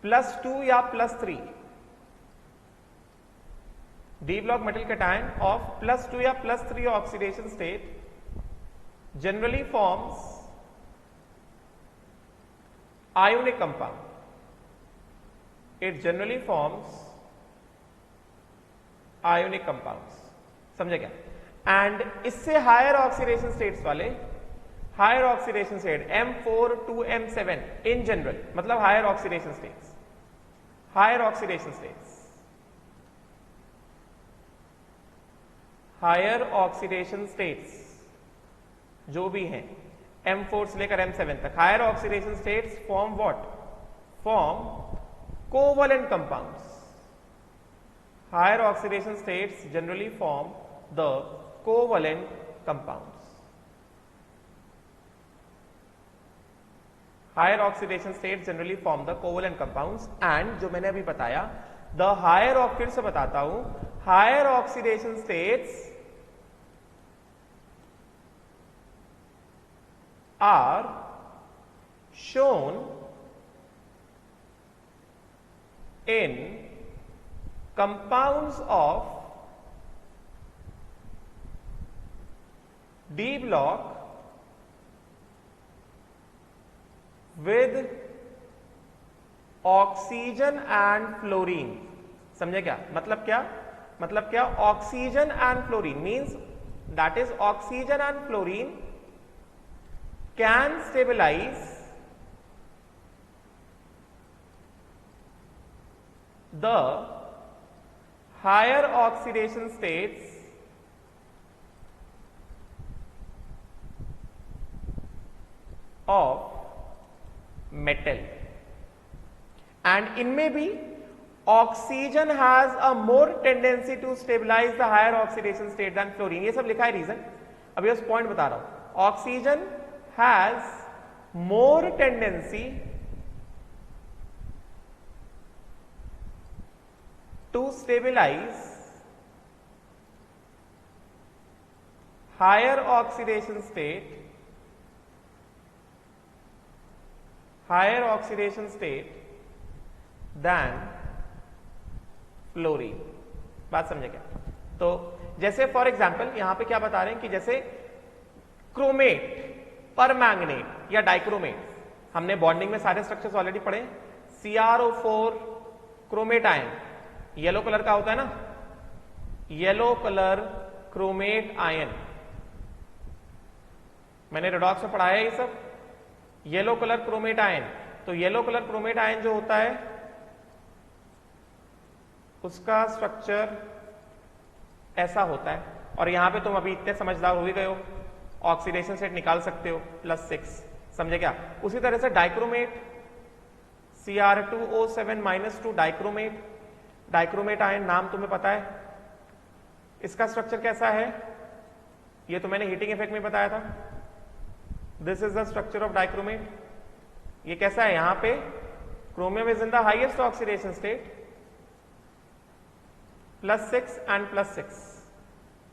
+2 या +3, D block metal cation of +2 या +3 oxidation state generally forms ionic compound. It generally forms ionic compounds, समझे क्या। एंड इससे हायर ऑक्सीडेशन स्टेट्स वाले, higher oxidation state M4 to M7 in general, मतलब higher oxidation states, higher oxidation states, higher oxidation states जो भी हैं M4 से लेकर M7 तक, higher oxidation states form what, form covalent compounds. Higher oxidation states generally form the covalent compounds. Higher oxidation states generally form the covalent compounds. And जो मैंने अभी बताया, द हायर, फिर से बताता हूं, higher oxidation states are shown in compounds of D block with oxygen and fluorine, समझे क्या मतलब, क्या मतलब, क्या oxygen and fluorine means that is oxygen and fluorine can stabilize the higher oxidation states of metal, and इनमें भी oxygen has a more tendency to stabilize the higher oxidation state than fluorine। ये सब लिखा है reason, अभी उस point बता रहा हूं। Oxygen has more tendency to stabilize higher oxidation state, higher oxidation state than fluorine. बात समझे क्या। तो जैसे फॉर एग्जांपल यहां पे क्या बता रहे हैं कि जैसे क्रोमेट, परमैंगनेट या डाइक्रोमेट, हमने बॉन्डिंग में सारे स्ट्रक्चर्स ऑलरेडी पढ़े। CrO4 chromate ion yellow colour का होता है ना, येलो कलर क्रोमेट आयन, मैंने रेडॉक्स में पढ़ाया है ये सब, येलो कलर क्रोमेट आयन। तो येलो कलर क्रोमेट आयन जो होता है उसका स्ट्रक्चर ऐसा होता है, और यहां पे तुम अभी इतने समझदार हो ही गए हो, ऑक्सीडेशन स्टेट निकाल सकते हो +6, समझे क्या। उसी तरह से dichromate Cr2O7-2 dichromate, dichromate ion नाम तुम्हें पता है, इसका स्ट्रक्चर कैसा है, ये तो मैंने हीटिंग इफेक्ट में बताया था। This is the structure of dichromate. ये कैसा है, यहां पे chromium is in the highest oxidation state, +6 and +6,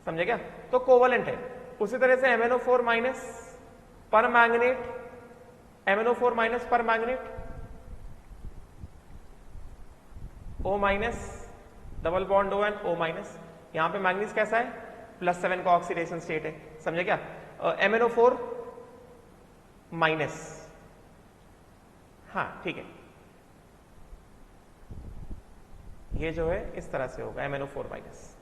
समझे क्या। तो कोवलेंट है। उसी तरह से MnO4 माइनस पर मैंगनेट, MnO4 माइनस पर manganate, O minus, double bond O and O minus. यहां पे मैंगनीज कैसा है, +7 का ऑक्सीडेशन स्टेट है, समझे क्या। MnO4 माइनस, हाँ ठीक है, ये जो है इस तरह से होगा MnO4 माइनस।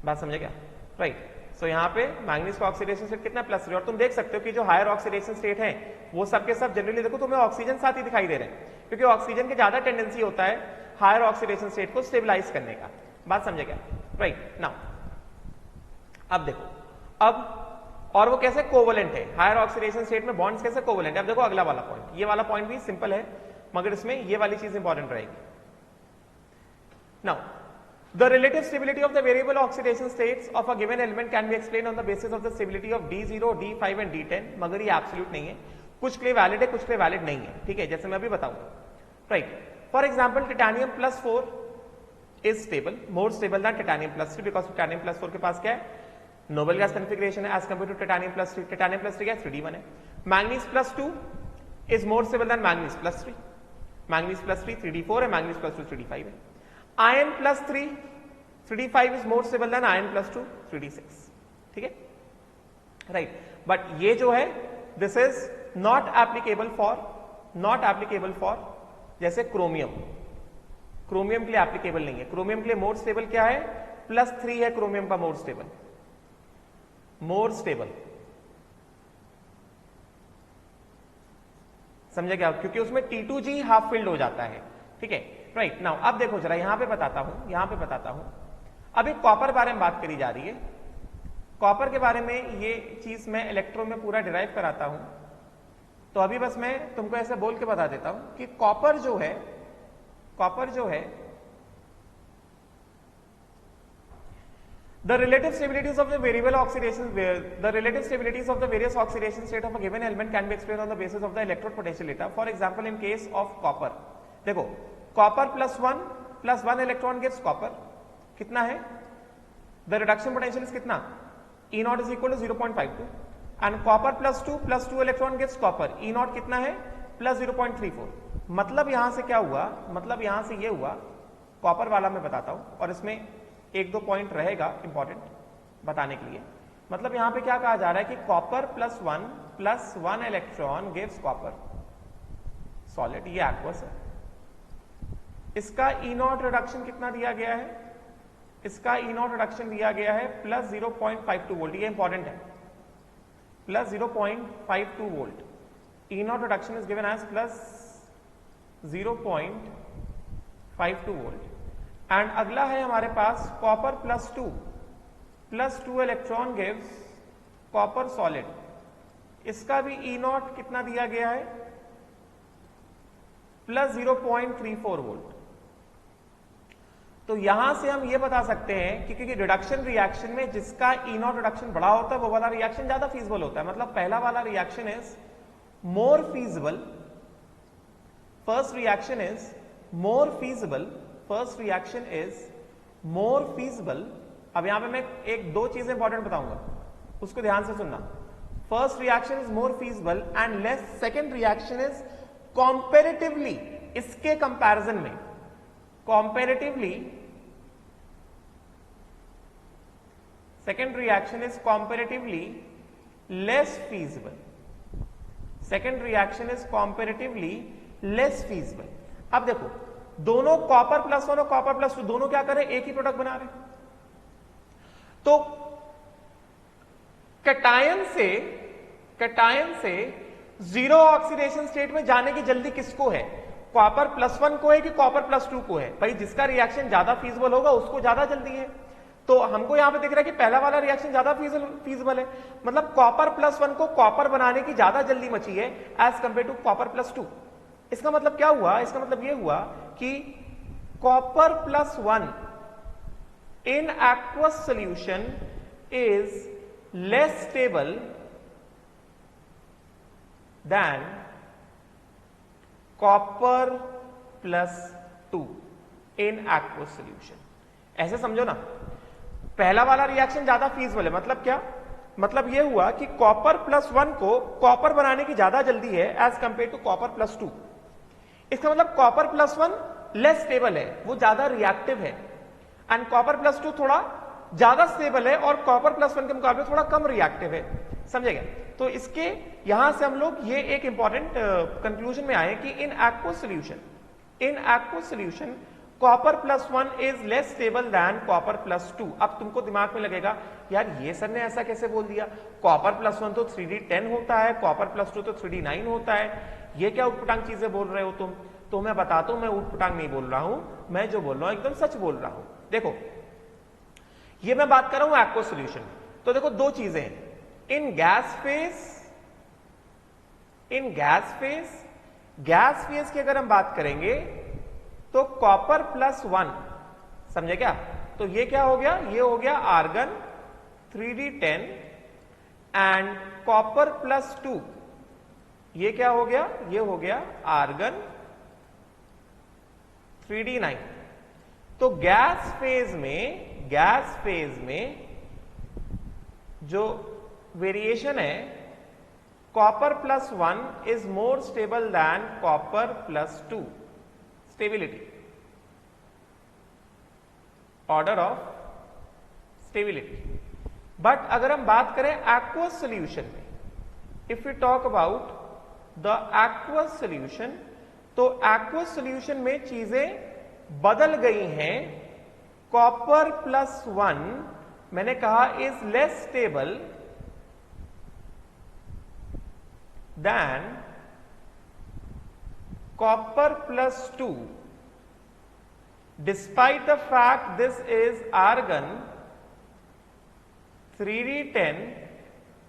बात समझे क्या, राइट। सो यहाँ पे मैंगनीज का ऑक्सीडेशन स्टेट कितना +3, और तुम देख सकते हो कि जो हायर ऑक्सीडेशन स्टेट है वो सबके सब जनरली देखो तुम्हें ऑक्सीजन साथ ही दिखाई दे रहे हैं, क्योंकि ऑक्सीजन के ज्यादा टेंडेंसी होता है हायर ऑक्सीडेशन स्टेट को स्टेबलाइज करने का। बात समझे क्या, राइट। नाउ अब देखो, अब और वो कैसे कोवलेंट है, हायर ऑक्सीडेशन स्टेट में बॉन्ड्स कैसे कोवलेंट है। अब देखो अगला वाला पॉइंट, ये वाला पॉइंट भी सिंपल है, मगर इसमें ये वाली चीज इंपॉर्टेंट रहेगी। Now the relative stability of the variable oxidation states of a given element can be explained on the basis of the stability of D0, D5 and D10, मगर ये एब्सोल्यूट नहीं है। कुछ के लिए वैलिड है, कुछ के लिए वैलिड नहीं है, ठीक है, जैसे मैं अभी बताऊंगा, right. For example titanium plus 4 is stable, more stable than titanium plus 3 because titanium plus 4 के पास क्या है, नोबल गैस कॉन्फिगरेशन है as compared to titanium plus 3, titanium plus 3 क्या है, 3d1 है। Manganese plus 2 is more stable than manganese plus 3, manganese plus 3 3d4 है, manganese plus 2 3d5 है। Iron plus 3 3d5 is more stable then iron plus 2 3d6, ठीक है, right. But ये जो है this is not applicable for जैसे chromium, chromium के लिए एप्लीकेबल नहीं है। क्रोमियम के लिए मोर स्टेबल क्या है, +3 है क्रोमियम का मोर स्टेबल, समझे क्या, क्योंकि उसमें T2G हाफ फिल्ड हो जाता है, ठीक है, राइट। नाउ अब देखो जरा यहां पे बताता हूं, अभी कॉपर बारे में बात करी जा रही है। कॉपर के बारे में ये चीज मैं इलेक्ट्रो में पूरा डिराइव कराता हूं, तो अभी बस मैं तुमको ऐसे बोल के बता देता हूं कि कॉपर जो है the relative stabilities of the various oxidation state of a given element can be explained on the basis of the electrode potential data. For example, in case of copper, देखो copper plus 1 electron gives copper, कितना है, the reduction potential is कितना, E naught is equal to 0.52 and copper plus 2 electron gives copper, E naught कितना है, plus 0.34। मतलब यहां से क्या हुआ, मतलब यहां से ये हुआ, कॉपर वाला मैं बताता हूं और इसमें एक दो पॉइंट रहेगा इंपॉर्टेंट बताने के लिए। मतलब यहां पे क्या कहा जा रहा है कि copper plus 1 electron gives copper solid, ये एक्वस है। इसका ई नॉट रिडक्शन कितना दिया गया है, इसका ई नॉट रिडक्शन दिया गया है प्लस 0.52 वोल्ट, ये इंपॉर्टेंट है, plus 0.52 volt. E not reduction is given as plus 0.52 volt. And अगला है हमारे पास copper plus 2 electron gives copper solid, इसका भी ई नॉट कितना दिया गया है, प्लस 0.34 वोल्ट। तो यहां से हम ये बता सकते हैं कि क्योंकि रिडक्शन रिएक्शन में जिसका ई नॉट रिडक्शन बड़ा होता है वो वाला रिएक्शन ज्यादा फीजिबल होता है। मतलब पहला वाला reaction is more feasible, first reaction is more feasible. अब यहां पे मैं एक दो चीजें इंपॉर्टेंट बताऊंगा, उसको ध्यान से सुनना। First reaction is more feasible and less, second reaction is comparatively, इसके कंपैरिजन में second reaction is comparatively less feasible. अब देखो दोनों कॉपर प्लस 1 और कॉपर प्लस 2 दोनों क्या कर रहे हैं, एक ही प्रोडक्ट बना रहे हैं। तो कैटायन से जीरो ऑक्सीडेशन स्टेट में जाने की जल्दी किसको है, कॉपर प्लस 1 को है कि कॉपर प्लस 2 को है? भाई जिसका रिएक्शन ज्यादा फीजिबल होगा उसको ज्यादा जल्दी है। तो हमको यहां पे दिख रहा है कि पहला वाला रिएक्शन ज्यादा फीजिबल है, मतलब कॉपर प्लस 1 को कॉपर बनाने की ज्यादा जल्दी मची है as compared to copper plus 2। इसका मतलब क्या हुआ, इसका मतलब यह हुआ कि copper plus 1 in aqueous solution is less stable than copper plus 2 in aqueous solution. ऐसे समझो ना, पहला वाला रिएक्शन ज्यादा फीजिबल है, मतलब क्या, मतलब यह हुआ कि कॉपर प्लस 1 को कॉपर बनाने की ज्यादा जल्दी है as compared to copper plus 2। इसका मतलब कॉपर प्लस 1 लेस स्टेबल है, वो ज्यादा रिएक्टिव है, एंड कॉपर प्लस 2 थोड़ा ज्यादा स्टेबल है और कॉपर प्लस 1 के मुकाबले थोड़ा कम रिएक्टिव है, समझेगा। तो इसके यहां से हम लोग ये एक इंपॉर्टेंट कंक्लूजन में आए कि in aqueous solution copper plus 1 is less stable than copper plus 2। अब तुमको दिमाग में लगेगा यार ये सर ने ऐसा कैसे बोल दिया, कॉपर प्लस 1 तो 3d10 होता है, कॉपर प्लस 2 तो 3d9 होता है, ये क्या उटपटांग चीजें बोल रहे हो तुम? तो मैं बताता हूं, मैं उटपटांग नहीं बोल रहा हूं, मैं जो बोल रहा हूं एकदम सच बोल रहा हूं। देखो ये मैं बात कर रहा हूं एक्वस सॉल्यूशन। तो देखो दो चीजें हैं, इन गैस फेज की अगर हम बात करेंगे तो कॉपर प्लस 1, समझे क्या, तो ये क्या हो गया, ये हो गया argon 3d10 and copper plus 2 ये क्या हो गया, ये हो गया आर्गन 3d9। तो गैस फेज में जो वेरिएशन है copper plus 1 is more stable than copper plus 2, stability, order of stability. But अगर हम बात करें एक्वस सोल्यूशन में, if you talk about the aqueous solution, तो एक्वस सोल्यूशन में चीजें बदल गई हैं। कॉपर प्लस 1 मैंने कहा is less stable than copper plus 2, despite the fact this is argon 3d10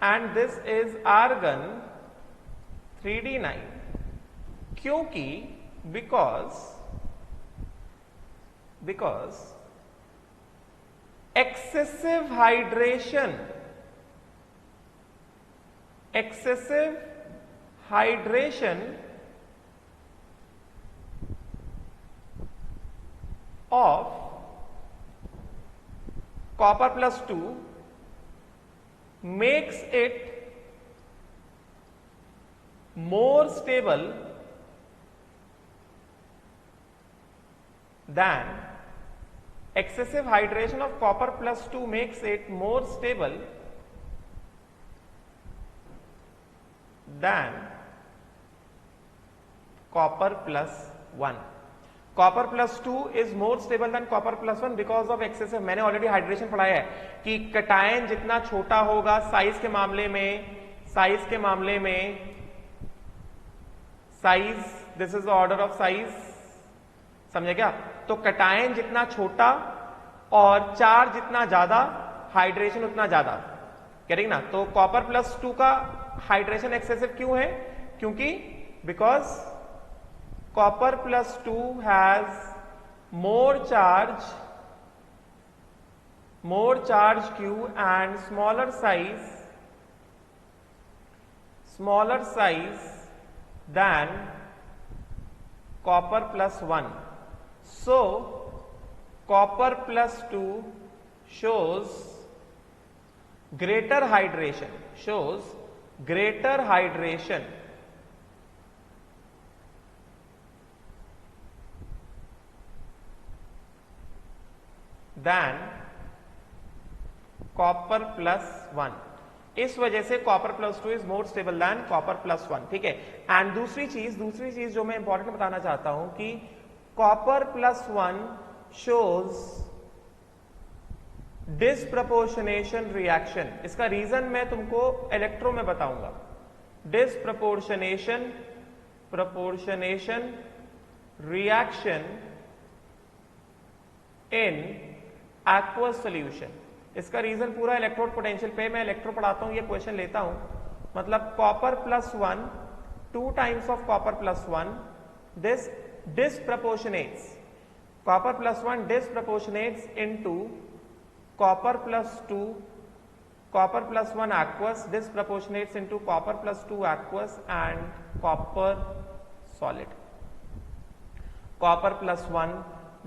and this is argon 3d9, क्योंकि because excessive hydration of copper plus 2 makes it more stable than excessive hydration of copper plus 2 makes it more stable than copper plus 1. Copper plus 2 is more stable than copper plus 1 because of excessive, मैंने already hydration पढ़ाया है कि cation जितना छोटा होगा size के मामले में size, this is the order of size, समझे क्या? तो कटायन जितना छोटा और चार्ज जितना ज्यादा, हाइड्रेशन उतना ज्यादा, करेक्ट ना? तो कॉपर प्लस 2 का हाइड्रेशन एक्सेसिव क्यों है? क्योंकि because copper plus 2 has more charge Q and smaller size than copper plus 1. So copper plus 2 shows greater hydration than copper plus 1. इस वजह से copper plus 2 is more stable than copper plus 1, ठीक है? And दूसरी चीज जो मैं important बताना चाहता हूं कि copper plus 1 shows disproportionation reaction. इसका रीजन मैं तुमको इलेक्ट्रो में बताऊंगा। Disproportionation reaction in aqueous solution. इसका रीजन पूरा इलेक्ट्रोड पोटेंशियल पे, मैं इलेक्ट्रो पढ़ाता हूं, ये क्वेश्चन लेता हूं। मतलब copper plus 1 2 times of copper plus 1, this disproportionates, copper plus 1 disproportionates into copper plus 2, copper plus 1 aqueous disproportionates into copper plus 2 aqueous and copper solid. Copper plus 1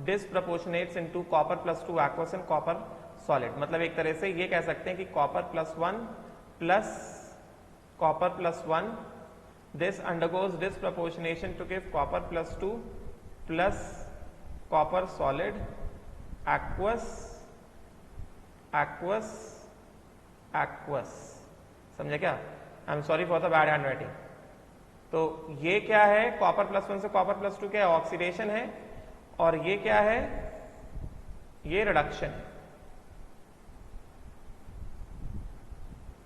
disproportionates into copper plus 2 aqueous and copper solid. मतलब एक तरह से ये कह सकते हैं कि copper plus 1 plus copper plus 1, this undergoes disproportionation to give copper plus 2 plus copper solid aqueous, समझे क्या? I am sorry for the bad hand writing. तो ये क्या है? कॉपर प्लस 1 से कॉपर प्लस 2 क्या है? ऑक्सीडेशन है। और ये क्या है? ये रिडक्शन है।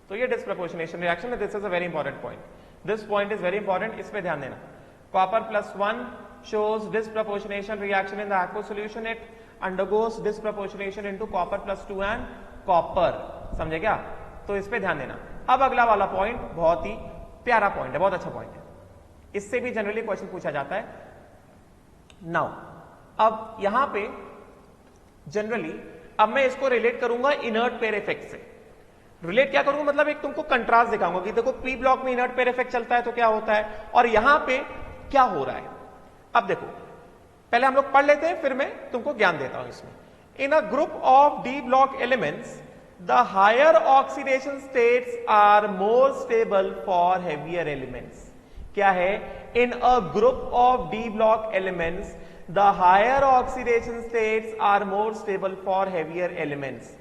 तो ये डिसप्रपोर्शनेशन रिएक्शन है। This is a very important point, this point is very important, इस पे ध्यान देना। Copper plus 1 shows disproportionation reaction in the aqueous solution. It undergoes disproportionation into copper plus 2 and copper, समझे क्या? तो इस पे ध्यान देना। अब अगला वाला पॉइंट बहुत ही प्यारा पॉइंट है, बहुत अच्छा पॉइंट है, इससे भी जनरली क्वेश्चन पूछा जाता है। नाउ अब यहां पे जनरली, अब मैं इसको रिलेट करूंगा इनर्ट पेयर इफेक्ट से। रिलेट क्या करूंगा, मतलब एक तुमको कंट्रास्ट दिखाऊंगा कि देखो पी ब्लॉक में इनर्ट पेयर इफेक्ट चलता है तो क्या होता है और यहां पे क्या हो रहा है। अब देखो पहले हम लोग पढ़ लेते हैं, फिर मैं तुमको ज्ञान देता हूं इसमें। In a group of d block elements the higher oxidation states are more stable for heavier elements. क्या है, in a group of d block elements the higher oxidation states are more stable for heavier elements.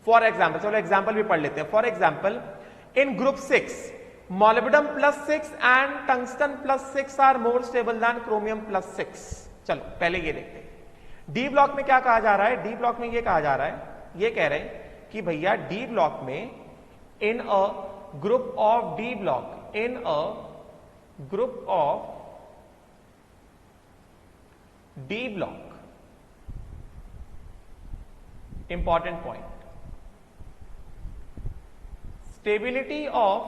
For example, चलो example भी पढ़ लेते हैं। For example in group 6 molybdenum +6 and tungsten +6 are more stable than chromium +6। चलो पहले ये देखते हैं डी ब्लॉक में क्या कहा जा रहा है। डी ब्लॉक में ये कहा जा रहा है, ये कह रहे हैं कि भैया डी ब्लॉक में in a group of d block, in a group of d block, important point, stability of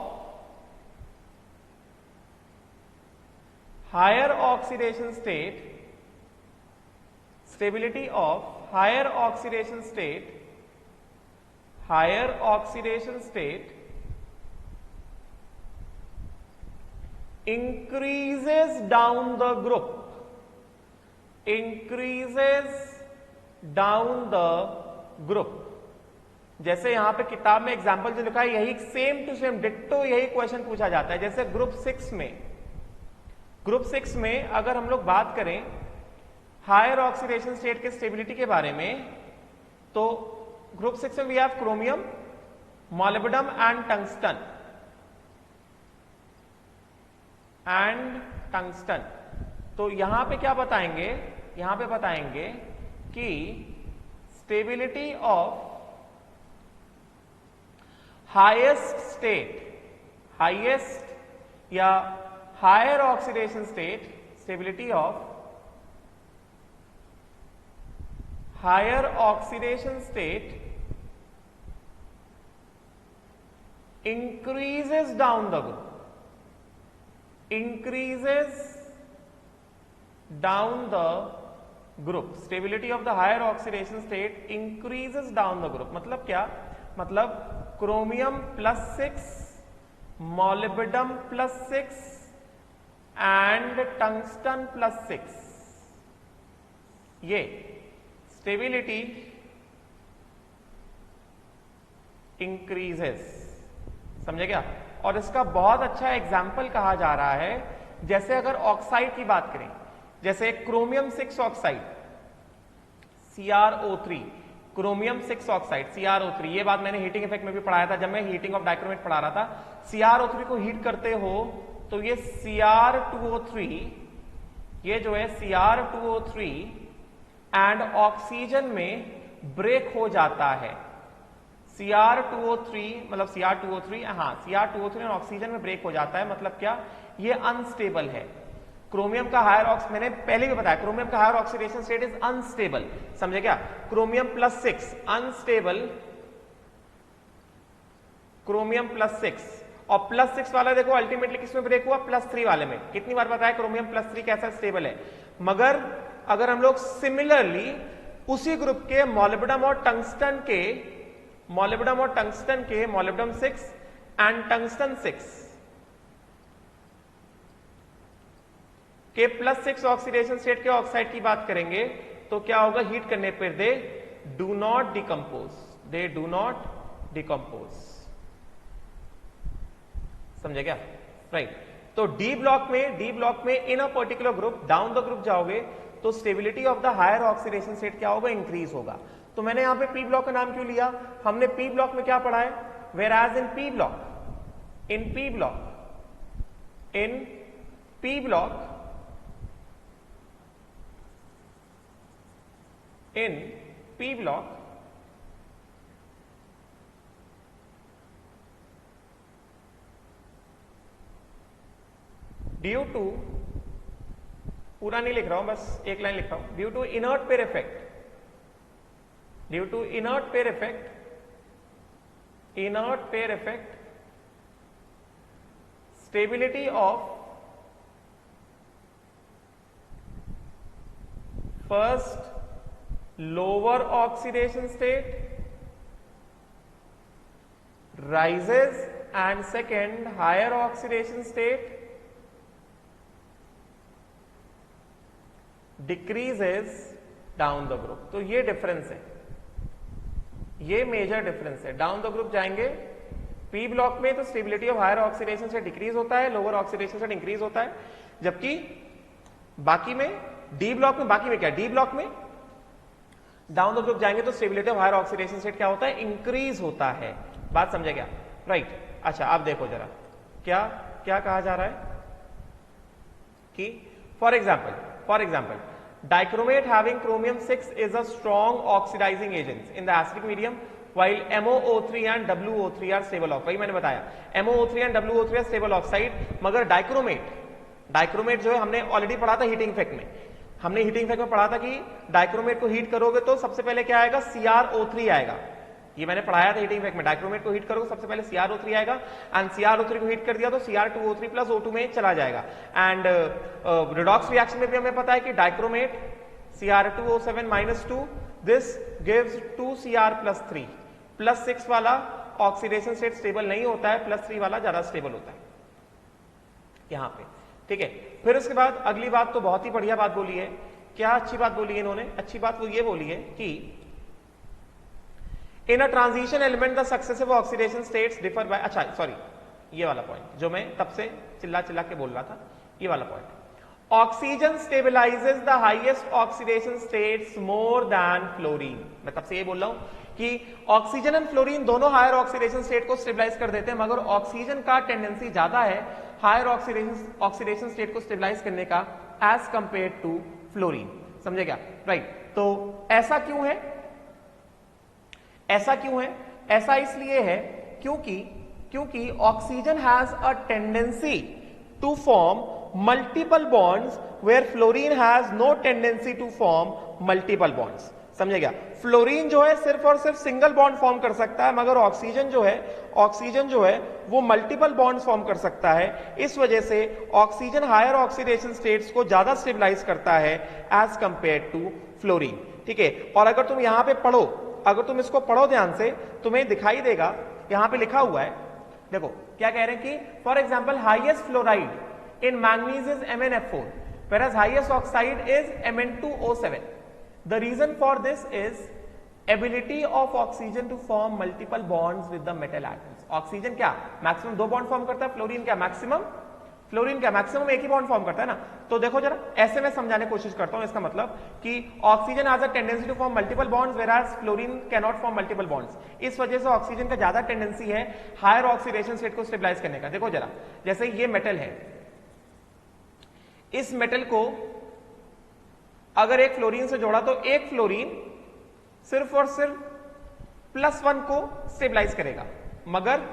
higher oxidation state, stability of higher oxidation state, higher oxidation state increases down the group, increases down the group। जैसे यहां पे किताब में example जो लिखा है यही same to same ditto यही क्वेश्चन पूछा जाता है। जैसे ग्रुप 6 में अगर हम लोग बात करें हायर ऑक्सीडेशन स्टेट के स्टेबिलिटी के बारे में, तो ग्रुप 6 में we have chromium, molybdenum and tungsten. तो यहां पे क्या बताएंगे, यहां पे बताएंगे कि stability of highest state, highest या higher oxidation state, stability of higher oxidation state increases down the group, increases down the group, stability of the higher oxidation state increases down the group। मतलब क्या, मतलब chromium +6, molybdenum +6 and tungsten +6, ये stability increases. समझे क्या। और इसका बहुत अच्छा एग्जाम्पल कहा जा रहा है, जैसे अगर ऑक्साइड की बात करें, जैसे chromium 6 oxide CrO3, chromium 6 oxide CrO3, ये बात मैंने हीटिंग इफेक्ट में भी पढ़ाया था जब मैं हीटिंग ऑफ डाइक्रोमेट पढ़ा रहा था। CrO3 को हीट करते हो तो ये Cr2O3, ये जो है Cr2O3 एंड ऑक्सीजन में ब्रेक हो जाता है। Cr2O3 मतलब Cr2O3, हाँ Cr2O3 और ऑक्सीजन में ब्रेक हो जाता है। मतलब क्या, ये अनस्टेबल है। क्रोमियम का हायर ऑक्स, मैंने पहले भी बताया क्रोमियम का higher oxidation state is unstable. समझे क्या, क्रोमियम +6 अनस्टेबल, क्रोमियम +6 और +6 वाला देखो अल्टीमेटली किसमें ब्रेक हुआ, +3 वाले में। कितनी बार बताया क्रोमियम +3 कैसा स्टेबल है। मगर अगर हम लोग सिमिलरली उसी ग्रुप के मॉलिब्डेनम और टंगस्टन के, मॉलिब्डेनम 6 एंड टंगस्टन 6 के +6 ऑक्सीडेशन स्टेट के ऑक्साइड की बात करेंगे तो क्या होगा, हीट करने पर they do not decompose, they do not decompose. समझे क्या, राइट। तो डी ब्लॉक में in a particular group, down the group जाओगे तो stability of the higher oxidation state क्या होगा, इंक्रीज होगा। तो मैंने यहां पे पी ब्लॉक का नाम क्यों लिया, हमने पी ब्लॉक में क्या पढ़ा है, whereas in P block, in P block due to, पूरा नहीं लिख रहा हूं, बस एक लाइन लिख रहा हूं, due to inert pair effect, stability of first lower oxidation state, rises and second higher oxidation state decreases down the group। तो ये डिफरेंस है, ये मेजर डिफरेंस है। डाउन द ग्रुप जाएंगे पी ब्लॉक में तो स्टेबिलिटी ऑफ हायर ऑक्सीडेशन से decrease होता है, लोअर ऑक्सीडेशन से इंक्रीज होता है, जबकि बाकी में डी ब्लॉक में, बाकी में क्या, डी ब्लॉक में डाउन द ग्रुप जाएंगे तो stability of higher oxidation state क्या होता है, इंक्रीज होता है। बात समझे क्या? राइट। अच्छा अब देखो जरा क्या क्या कहा जा रहा है कि for example dichromate having chromium 6 is a strong oxidizing agent in the acidic medium while MoO3 and WO3 are stable oxide। वही मैंने बताया MoO3 and WO3 are stable oxide, मगर डाइक्रोमेट जो है हमने ऑलरेडी पढ़ा था हीटिंग इफेक्ट में, हमने हीटिंग इफेक्ट में पढ़ा था कि डाइक्रोमेट को हीट करोगे तो सबसे पहले क्या आएगा, CrO3 आएगा। ये मैंने पढ़ाया था हीटिंग इफेक्ट में, डाइक्रोमेट को हीट करोगे सबसे पहले CrO3 आएगा एंड CrO3 को हीट कर दिया तो Cr2O3 प्लस O2 में चला जाएगा। एंड रिडॉक्स रिएक्शन में भी हमें पता है कि dichromate Cr2O7 -2 this gives 2Cr + 3 +6 वाला ऑक्सीडेशन स्टेट स्टेबल नहीं होता है, +3 वाला ज्यादा स्टेबल होता है यहां पे। ठीक है, फिर उसके बाद अगली बात तो बहुत ही बढ़िया बात बोली है। क्या अच्छी बात बोली है इन्होंने? अच्छी बात वो ये बोली है कि in a transition element the successive oxidation states differ by, अच्छा सॉरी ये वाला पॉइंट जो मैं तब से चिल्ला चिल्ला के बोल रहा था, ये वाला point, oxygen stabilises the highest oxidation states more than fluorine. मैं तब से ये बोल रहा हूं कि ऑक्सीजन एंड फ्लोरीन दोनों हायर ऑक्सीडेशन स्टेट को स्टेबलाइज कर देते हैं, मगर ऑक्सीजन का टेंडेंसी ज्यादा है हायर ऑक्सीडेशन स्टेट को स्टेबलाइज करने का एज कंपेयर टू फ्लोरीन। समझे क्या? राइट। तो ऐसा क्यों है? ऐसा इसलिए है क्योंकि oxygen has a tendency to form multiple bonds where fluorine has no tendency to form multiple bonds. समझे क्या? फ्लोरीन जो है सिर्फ और सिर्फ सिंगल बॉन्ड फॉर्म कर सकता है, मगर ऑक्सीजन जो है वो मल्टीपल बॉन्ड्स फॉर्म कर सकता है। इस वजह से ऑक्सीजन हायर ऑक्सीडेशन स्टेट्स को ज्यादा स्टेबलाइज करता है एज कंपेयर टू फ्लोरीन। ठीक है, और अगर तुम यहां पे पढ़ो, अगर तुम इसको पढ़ो ध्यान से, तुम्हें दिखाई देगा यहां पे लिखा हुआ है, देखो क्या कह रहे हैं कि for example highest fluoride in manganese is MnF4 whereas highest oxide is Mn2O7। the reason for this is ability of oxygen to form multiple bonds with the metal atoms। Oxygen क्या मैक्सिमम 2 बॉन्ड फॉर्म करता है, fluorine क्या maximum एक ही bond form करता है ना। तो देखो जरा ऐसे मैं समझाने की कोशिश करता हूं, इसका मतलब कि oxygen has a tendency to form multiple bonds whereas fluorine can not form multiple bonds. इस वजह से ऑक्सीजन का ज्यादा टेंडेंसी है हायर ऑक्सीडेशन स्टेट को स्टेबलाइज करने का। देखो जरा, जैसे ये मेटल है, इस मेटल को अगर एक फ्लोरीन से जोड़ा तो एक फ्लोरीन सिर्फ और सिर्फ +1 को स्टेबलाइज करेगा, मगर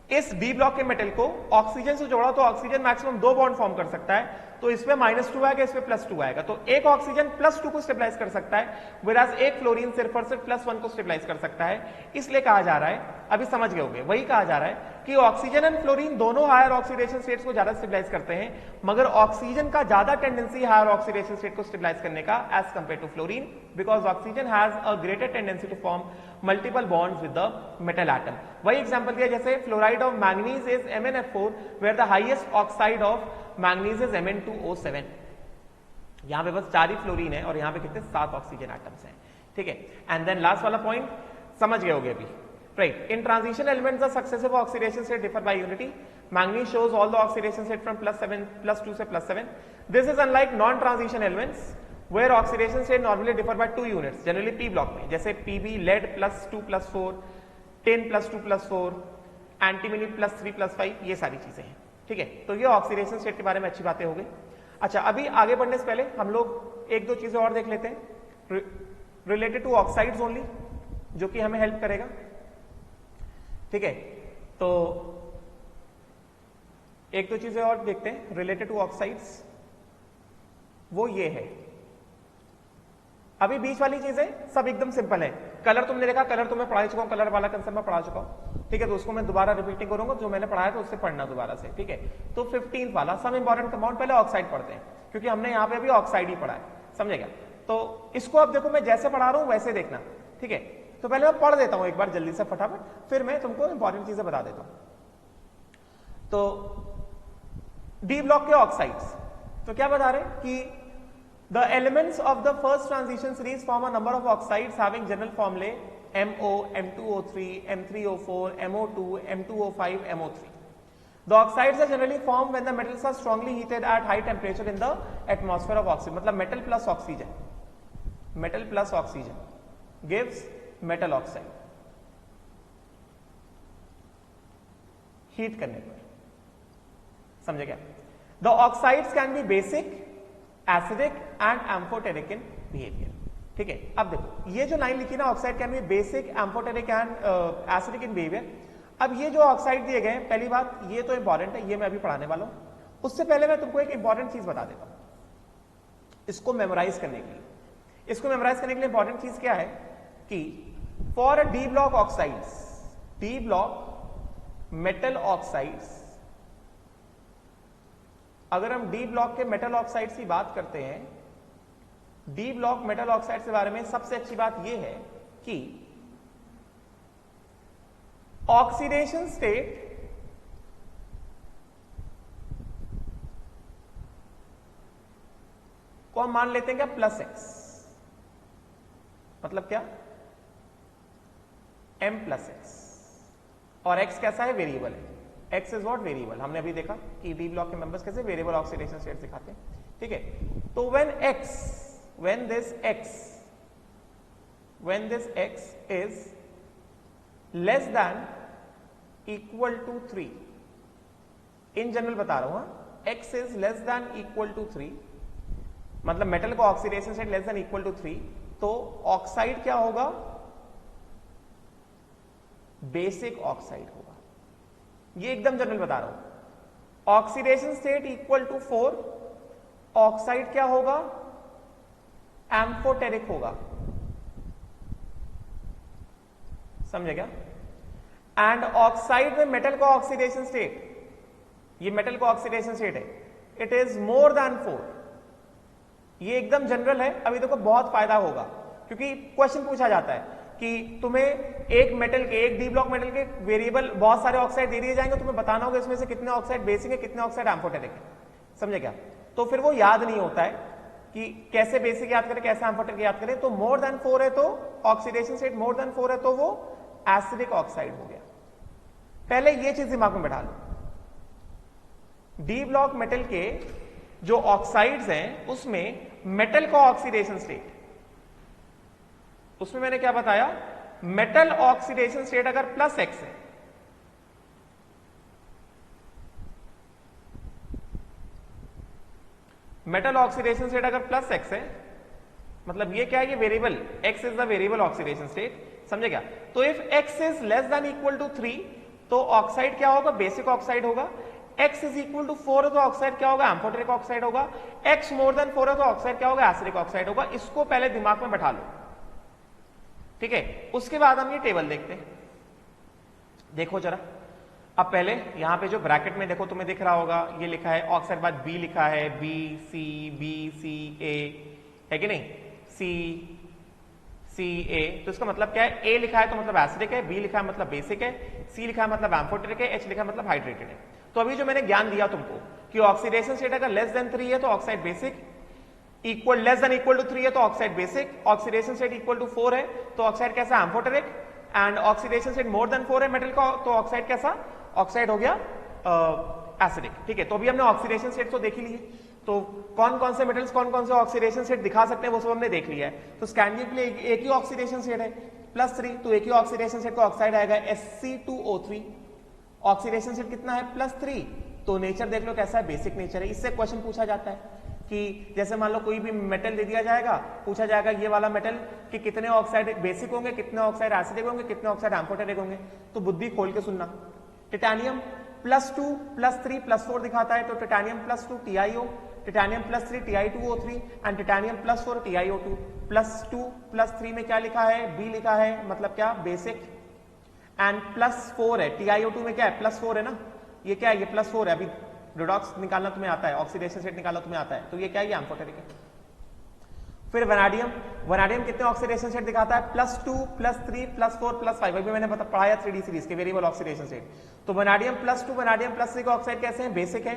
इस बी ब्लॉक के मेटल को ऑक्सीजन से जोड़ा तो ऑक्सीजन मैक्सिमम 2 बॉन्ड फॉर्म कर सकता है, तो इसमें -2 आएगा, इसमें +2 आएगा, तो एक ऑक्सीजन +2 को स्टेबलाइज कर सकता है, whereas एक फ्लोरीन सिर्फ और सिर्फ +1 को स्टेबलाइज कर सकता है। इसलिए कहा जा रहा है, अभी समझ गए होंगे, वही कहा जा रहा है कि ऑक्सीजन एंड फ्लोरीन दोनों हायर ऑक्सीडेशन स्टेट्स को ज्यादा स्टेबलाइज करते हैं, मगर ऑक्सीजन का ज्यादा टेंडेंसी हायर ऑक्सीडेशन स्टेट को स्टेबलाइज करने का as compared to fluorine, because oxygen has a greater tendency to form multiple bonds with the metal atom. वही एग्जांपल दिया, जैसे fluoride of manganese is MnF4 where the highest oxide of manganese is Mn2O7। यहां पे बस 4 ही fluorine है और यहां पे कितने 7 ऑक्सीजन एटम्स हैं। ठीक है, एंड देन लास्ट वाला पॉइंट समझ गए होगे अभी, right. In transition elements the successive oxidation state differ by unity. Manganese shows all the oxidation state from +2 से +7। This is unlike non transition elements where oxidation state normally differ by 2 units, generally p block में, जैसे Pb lead +2 + 4, tin +2 + 4, antimony +3 + 5, ये सारी चीजें हैं। ठीक है, तो ये ऑक्सीडेशन स्टेट के बारे में अच्छी बातें हो गई। अच्छा, अभी आगे बढ़ने से पहले हम लोग 1-2 चीजें और देख लेते हैं रिलेटेड टू ऑक्साइड्स ओनली, जो कि हमें हेल्प करेगा। ठीक है, तो 1-2 चीजें और देखते हैं रिलेटेड टू ऑक्साइड्स, वो ये है। अभी बीच वाली चीजें सब एकदम सिंपल है। कलर तुमने देखा, कलर तुम्हें पढ़ा चुका हूं, कलर वाला कंसेप्ट में पढ़ा चुका हूं। ठीक है, तो उसको मैं दोबारा रिपीटिंग करूंगा, जो मैंने पढ़ाया था उससे पढ़ना दोबारा से। ठीक है, तो 15th वाला सम इंपॉर्टेंट कंपाउंड, पहले ऑक्साइड पढ़ते हैं क्योंकि हमने यहां पे अभी ऑक्साइड ही पढ़ा है। समझेगा? तो इसको अब देखो, मैं जैसे पढ़ा रहा हूं वैसे देखना। ठीक है, तो पहले मैं पढ़ देता हूं एक बार जल्दी से फटाफट, फिर मैं तुमको इंपॉर्टेंट चीजें बता देता हूं। तो डी ब्लॉक के ऑक्साइड्स, तो क्या बता रहे कि the elements of the first transition series form a number of oxides having general formulae MO, M2O3, M3O4, MO2, M2O5, MO3. The oxides are generally formed when the metals are strongly heated at high temperature in the atmosphere of oxygen. मतलब metal plus oxygen gives metal oxide. Heat करने पर, समझे क्या? The oxides can be basic, acidic and amphoteric in behaviour. ठीक है, अब देखो ये जो लाइन लिखी ना, oxide can be basic, amphoteric and acidic in behaviour. अब ये जो ऑक्साइड दिए गए, पहली बात ये तो इंपॉर्टेंट है, ये मैं अभी पढ़ाने वाला हूं। उससे पहले मैं तुमको एक इंपॉर्टेंट चीज बता देता हूं इसको मेमोराइज करने के लिए। इसको मेमोराइज करने के लिए इंपॉर्टेंट चीज क्या है कि for a D block oxides, D block metal oxides, अगर हम डी ब्लॉक के मेटल ऑक्साइड्स की बात करते हैं, डी ब्लॉक मेटल ऑक्साइड्स के बारे में सबसे अच्छी बात यह है कि ऑक्सीडेशन स्टेट को हम मान लेते हैं क्या, +x। मतलब क्या, m+x, और x कैसा है, वेरिएबल है। x is what, variable. हमने अभी देखा कि डी ब्लॉक के मेंबर्स कैसे वेरिएबल ऑक्सीडेशन स्टेट दिखाते हैं। ठीक है, तो when this x is less than equal to 3, in general बता रहा हूं, x is less than equal to 3, मतलब मेटल का oxidation state less than equal to 3, तो ऑक्साइड क्या होगा, बेसिक ऑक्साइड होगा। ये एकदम जनरल बता रहा हूं। Oxidation state equal to 4, oxide क्या होगा, एम्फोटेरिक होगा। समझे क्या? एंड ऑक्साइड में मेटल का ऑक्सीडेशन स्टेट, ये मेटल का ऑक्सीडेशन स्टेट है, इट इज मोर देन 4। ये एकदम जनरल है। अभी देखो बहुत फायदा होगा, क्योंकि क्वेश्चन पूछा जाता है कि तुम्हें एक मेटल के, एक डी ब्लॉक मेटल के वेरिएबल बहुत सारे ऑक्साइड दे दिए जाएंगे, तुम्हें बताना होगा इसमें से कितने ऑक्साइड बेसिक है, कितने ऑक्साइड एम्फोटेरिक है। समझे क्या? तो फिर वो याद नहीं होता है कि कैसे बेसिक याद करें, कैसे एम्फोटेरिक याद करें। तो मोर देन 4 है तो ऑक्सीडेशन स्टेट मोर देन 4 है तो वो एसिडिक ऑक्साइड हो गया। पहले ये चीज दिमाग में बैठा लो, डी ब्लॉक मेटल के जो ऑक्साइड्स हैं उसमें मेटल का ऑक्सीडेशन स्टेट, उसमें मैंने क्या बताया, मेटल ऑक्सीडेशन स्टेट अगर +x है, मेटल ऑक्सीडेशन स्टेट अगर +x है, मतलब ये क्या है, ये variable x is the variable oxidation state. समझे क्या? तो if x is less than equal to 3 तो ऑक्साइड क्या होगा, बेसिक ऑक्साइड होगा। x इज इक्वल टू 4 है तो ऑक्साइड क्या होगा, एम्फोटेरिक ऑक्साइड होगा। x मोर देन 4 है तो ऑक्साइड क्या होगा, एसिडिक ऑक्साइड होगा। इसको पहले दिमाग में बैठा लो, ठीक है? उसके बाद हम ये टेबल देखते हैं। देखो जरा, अब पहले यहां पे जो ब्रैकेट में देखो तुम्हें दिख रहा होगा, ये लिखा है ऑक्साइड बाद बी लिखा है, बी सी ए, है कि नहीं, सी ए। तो इसका मतलब क्या है, ए लिखा है तो मतलब एसिडिक है, बी लिखा है मतलब बेसिक है, सी लिखा है मतलब एम्फोटेरिक है, एच लिखा है मतलब हाइड्रेटेड है। तो अभी जो मैंने ज्ञान दिया तुमको कि ऑक्सीडेशन स्टेट अगर लेस देन 3 है तो oxide basic, less than equal to 3 है तो oxide basic, oxidation state equal to 4 है तो ऑक्साइड कैसा, amphoteric, and oxidation state more than 4 है मेटल का तो ऑक्साइड कैसा, ऑक्साइड हो गया एसिडिक। ठीक है, तो अभी हमने ऑक्सीडेशन स्टेट तो देख ही लिए। तो कौन कौन से मेटल्स कौन कौन से ऑक्सीडेशन स्टेट दिखा सकते हैं वो सब हमने देख लिया है। तो स्कैंडियम के लिए एक ही ऑक्सीडेशन स्टेट है +3, तो एक ही ऑक्सीडेशन स्टेट का ऑक्साइड आएगा Sc2O3। ऑक्सीडेशन स्टेट कितना है, +3, तो नेचर देख लो कैसा है, बेसिक नेचर है। इससे क्वेश्चन पूछा जाता है कि जैसे मान लो कोई भी मेटल दे दिया जाएगा, पूछा जाएगा ये वाला मेटल कि कितने ऑक्साइड बेसिक होंगे, कितने ऑक्साइड एसिडिक होंगे, कितने ऑक्साइड एम्फोटेरिक होंगे। तो बुद्धि खोल के सुनना। टिटेनियम +2 +3 +4 दिखाता है, तो titanium +2 TiO, titanium +3 Ti2O3 and titanium +4 TiO2। +2 +3 में क्या लिखा है, बी लिखा है, मतलब क्या, बेसिक, एंड +4 है TiO2 में क्या है, +4 है ना, ये क्या है, ये +4 है। अभी रिडॉक्स निकालना तुम्हें आता है, ऑक्सीडेशन स्टेट निकालना तुम्हें आता है, तो ये क्या है, ये एम्फोटेरिक है। फिर वनाडियम, वनाडियम कितने ऑक्सीडेशन स्टेट दिखाता है? +2 +3 +4 +5, अभी मैंने पढ़ाया 3D सीरीज के वेरिएबल ऑक्सीडेशन स्टेट। तो वनाडियम +2 वनाडियम +3 का ऑक्साइड कैसे है? बेसिक है।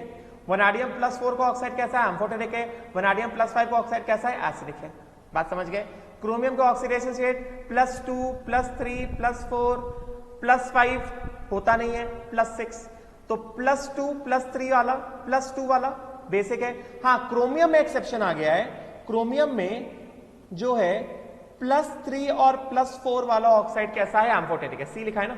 वनाडियम +4 का ऑक्साइड कैसा है? एम्फोटेरिक है। वनाडियम +5 का ऑक्साइड कैसा है? एसिडिक है। बात समझ गए? क्रोमियम का ऑक्सीडेशन स्टेट +2 +3 +4 +5 होता नहीं है, +6। तो +2 +3 वाला +2 वाला बेसिक है। हाँ, क्रोमियम में एक्सेप्शन आ गया है। क्रोमियम में जो है +3 और +4 वाला ऑक्साइड कैसा है? एम्फोटेरिक है। सी लिखा है ना,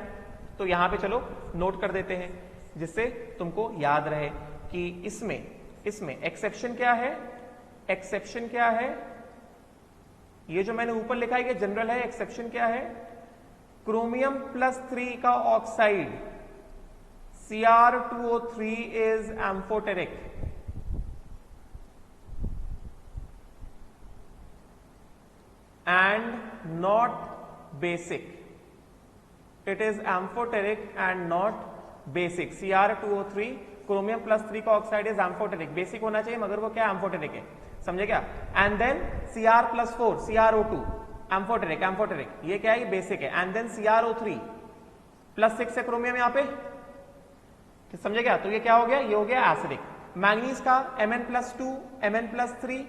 तो यहां पे चलो नोट कर देते हैं जिससे तुमको याद रहे कि इसमें एक्सेप्शन क्या है? एक्सेप्शन क्या है? ये जो मैंने ऊपर लिखा है ये जनरल है। एक्सेप्शन क्या है? क्रोमियम +3 का oxide Cr2O3 is amphoteric and not basic. It is amphoteric and not basic. Cr2O3 chromium +3 का ऑक्साइड इज एम्फोटेरिक। बेसिक होना चाहिए मगर वो क्या? एम्फोटेरिक है। समझे क्या? And then Cr+4 CrO2 amphoteric, amphoteric ये क्या है? ये बेसिक है। एंड देन CrO3 +6 है क्रोमियम यहाँ पे, समझे क्या? तो ये क्या हो गया? ये हो गया एसिडिक। मैंगनीज का Mn+2 Mn+3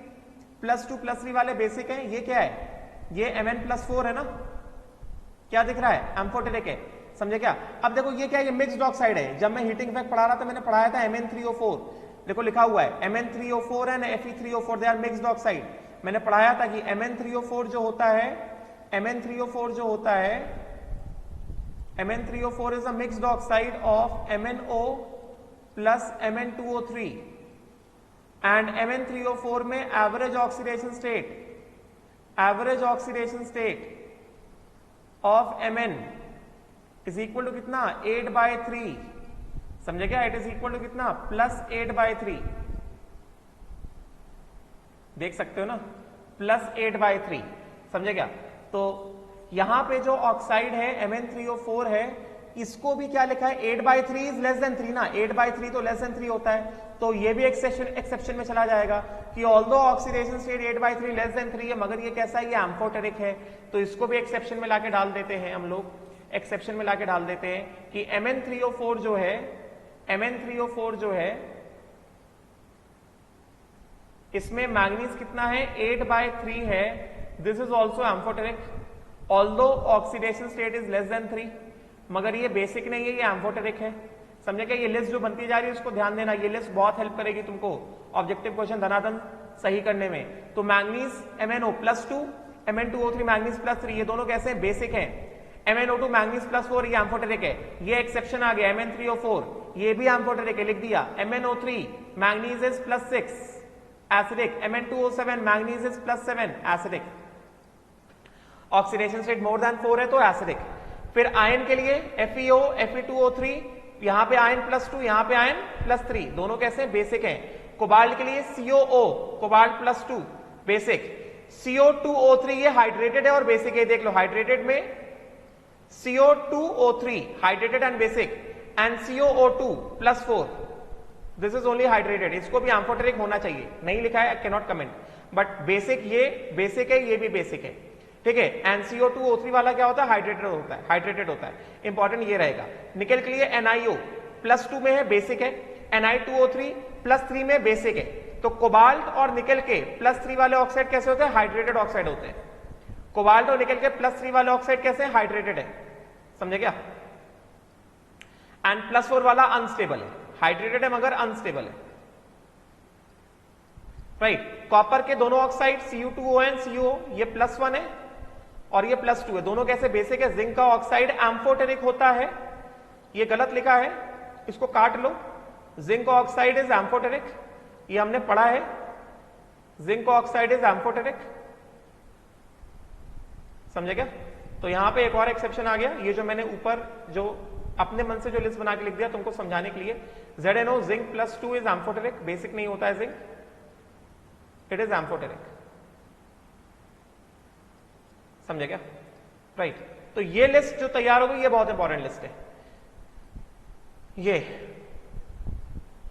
+2 +3 वाले बेसिक हैं। ये क्या है? ये Mn+4 है ना, क्या दिख रहा है? एम्फोटेरिक है। समझे क्या? अब देखो ये क्या है? ये मिक्स्ड ऑक्साइड है। जब मैं हीटिंग इफेक्ट पढ़ा रहा था मैंने पढ़ाया था Mn3O4, देखो लिखा हुआ है Mn3O4 and Fe3O4 they are mixed oxide. मैंने पढ़ाया था कि Mn3O4 जो होता है, Mn3O4 जो होता है, Mn3O4 is a mixed oxide of MnO plus Mn2O3 and Mn3O4 में average oxidation state of Mn is equal to कितना? 8/3। समझे क्या? इट इज इक्वल टू कितना? +8/3। देख सकते हो ना, +8/3। समझे क्या? तो यहां पे जो ऑक्साइड है Mn3O4 है, इसको भी क्या लिखा है? 8/3 इज लेस देन 3 ना, 8/3 तो लेस देन 3 होता है। तो ये भी एक्सेप्शन में चला जाएगा कि although oxidation state 8/3 less than 3 है मगर ये कैसा है? ये एम्फोटेरिक है। तो इसको भी एक्सेप्शन में लाके डाल देते हैं हम लोग, एक्सेप्शन में लाके डाल देते हैं कि Mn3O4 जो है इसमें मैंगनीज कितना है? 8/3 है। This is also amphoteric although oxidation state is less than 3, मगर ये बेसिक नहीं है, ये एम्फोटेरिक है। समझे क्या? ये लिस्ट जो बनती जा रही है उसको ध्यान देना, ये लिस्ट बहुत हेल्प करेगी तुमको ऑब्जेक्टिव क्वेश्चन धनाधन सही करने में। तो मैंगनीज MnO +2 Mn2O3 मैंगनीज +3 ये दोनों कैसे हैं? बेसिक हैं। MnO2 मैंगनीज +4 ये एम्फोटेरिक है। ये एक्सेप्शन आ गया Mn3O4 ये भी एम्फोटेरिक है, लिख दिया। MnO3 manganese is +6 acidic. Mn2O7 manganese is +7 acidic. Oxidation state more than 4 है तो एसिडिक। फिर आयन के लिए FeO Fe2O3 यहां पे आयन +2 यहां पे आयन +3 दोनों कैसे? बेसिक हैं। कोबाल्ट के लिए COO कोबाल्ट +2 बेसिक। CO2O3 ये हाइड्रेटेड है और बेसिक है। देख लो हाइड्रेटेड में CO2O3 hydrated and basic and COO2 +4 this is only hydrated. इसको भी एम्फोटेरिक होना चाहिए, नहीं लिखा है, I can not comment, but basic ये बेसिक है, ये भी बेसिक है। ठीक है। एंड CO2O3 वाला क्या होता है? हाइड्रेटेड होता है। इंपॉर्टेंट ये रहेगा। निकल के लिए NiO +2 में है, बेसिक है। Ni2O3 +3 में बेसिक है। तो कोबाल्ट और निकल के +3 वाले ऑक्साइड कैसे होते हैं? हाइड्रेटेड ऑक्साइड होते हैं। कोबाल्ट और निकल के +3 वाले ऑक्साइड कैसे? हाइड्रेटेड है। समझे क्या? एंड +4 वाला अनस्टेबल है, हाइड्रेटेड है मगर अनस्टेबल है। राइट। कॉपर के दोनों ऑक्साइड Cu2O एंड CuO ये +1 है और ये +2 है, दोनों कैसे? बेसिक है। जिंक का ऑक्साइड एम्फोटेरिक होता है, ये गलत लिखा है, इसको काट लो। जिंक ऑक्साइड इज एम्फोटेरिक, ये हमने पढ़ा है। Zinc oxide is amphoteric. समझे क्या? तो यहां पे एक और एक्सेप्शन आ गया, ये जो मैंने ऊपर जो अपने मन से जो लिस्ट बना के लिख दिया तुमको समझाने के लिए। ZnO zinc +2 is amphoteric, basic नहीं होता है जिंक, इट इज एम्फोटेरिक। समझे क्या? राइट। तो ये लिस्ट जो तैयार हो गई ये बहुत इंपॉर्टेंट लिस्ट है। ये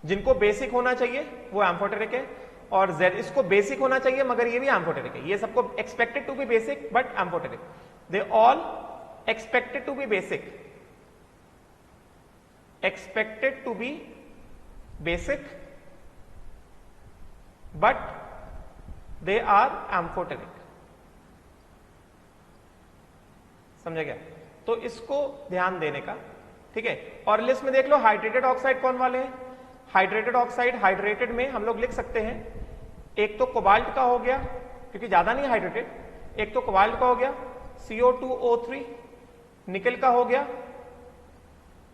जिनको बेसिक होना चाहिए वो एम्फोटेरिक है और Z इसको बेसिक होना चाहिए मगर ये भी एम्फोटेरिक है, ये सबको expected to be basic but amphoteric, they all expected to be basic, expected to be basic but they are amphoteric। समझे क्या? तो इसको ध्यान देने का, ठीक है। और लिस्ट में देख लो हाइड्रेटेड ऑक्साइड कौन वाले हैं। हाइड्रेटेड ऑक्साइड, हाइड्रेटेड में हम लोग लिख सकते हैं, एक तो कोबाल्ट का हो गया क्योंकि ज्यादा नहीं हाइड्रेटेड, एक तो कोबाल्ट का हो गया CO2O3, निकल का हो गया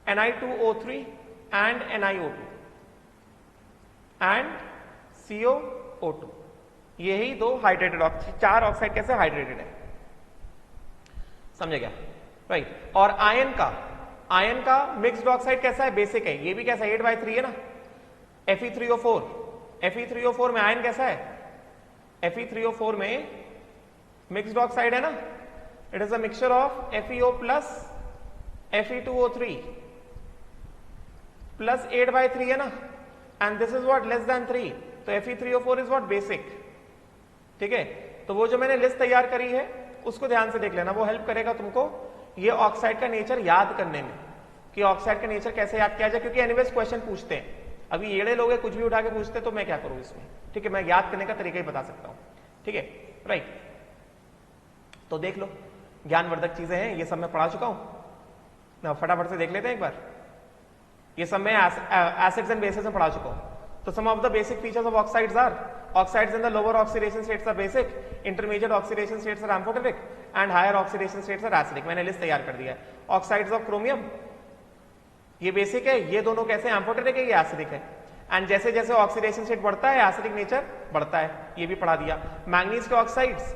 Ni2O3 and NiO2 and CO O2, यही दो हाइड्रेटेड ऑक्साइड, चार ऑक्साइड कैसे हाइड्रेटेड है, समझे क्या? राइट। और आयन का मिक्स्ड ऑक्साइड कैसा है, बेसिक है, ये भी कैसा है 8/3 है ना, Fe3O4, Fe3O4 में आयन कैसा है, Fe3O4 में मिक्स्ड ऑक्साइड है ना, it is a mixture of FeO plus Fe2O3 plus 8/3 है ना, and this is what less than 3, तो Fe3O4 इज व्हाट बेसिक, ठीक है। तो वो जो मैंने लिस्ट तैयार करी है उसको ध्यान से देख लेना, वो हेल्प करेगा तुमको ये ऑक्साइड का नेचर याद करने में, कि ऑक्साइड का नेचर कैसे याद किया जाए, क्योंकि एनीवेज क्वेश्चन पूछते हैं, अभी येड़े लोग कुछ भी उठा के पूछते तो मैं क्या करूं इसमें, ठीक है, मैं याद करने का तरीका ही बता सकता हूं, ठीक है, राइट। तो देख लो ज्ञानवर्धक चीजें हैं, ये सब मैं पढ़ा चुका हूं ना, फटाफट से देख लेते हैं एक बार, ये सब मैं एसिड्स एंड बेसिस में पढ़ा चुका हूं। तो some of the basic features of oxides are, oxides in the lower oxidation states are basic, intermediate oxidation states are amphoteric and higher oxidation states are acidic. मैंने लिस्ट तैयार कर दिया है। ऑक्साइड्स ऑफ क्रोमियम ये basic है, ये दोनों कैसे एम्फोटेरिक है, ये एसिडिक है, एंड जैसे जैसे ऑक्सीडेशन स्टेट बढ़ता है एसिडिक नेचर बढ़ता है, ये भी पढ़ा दिया। मैंगनीज के ऑक्साइड्स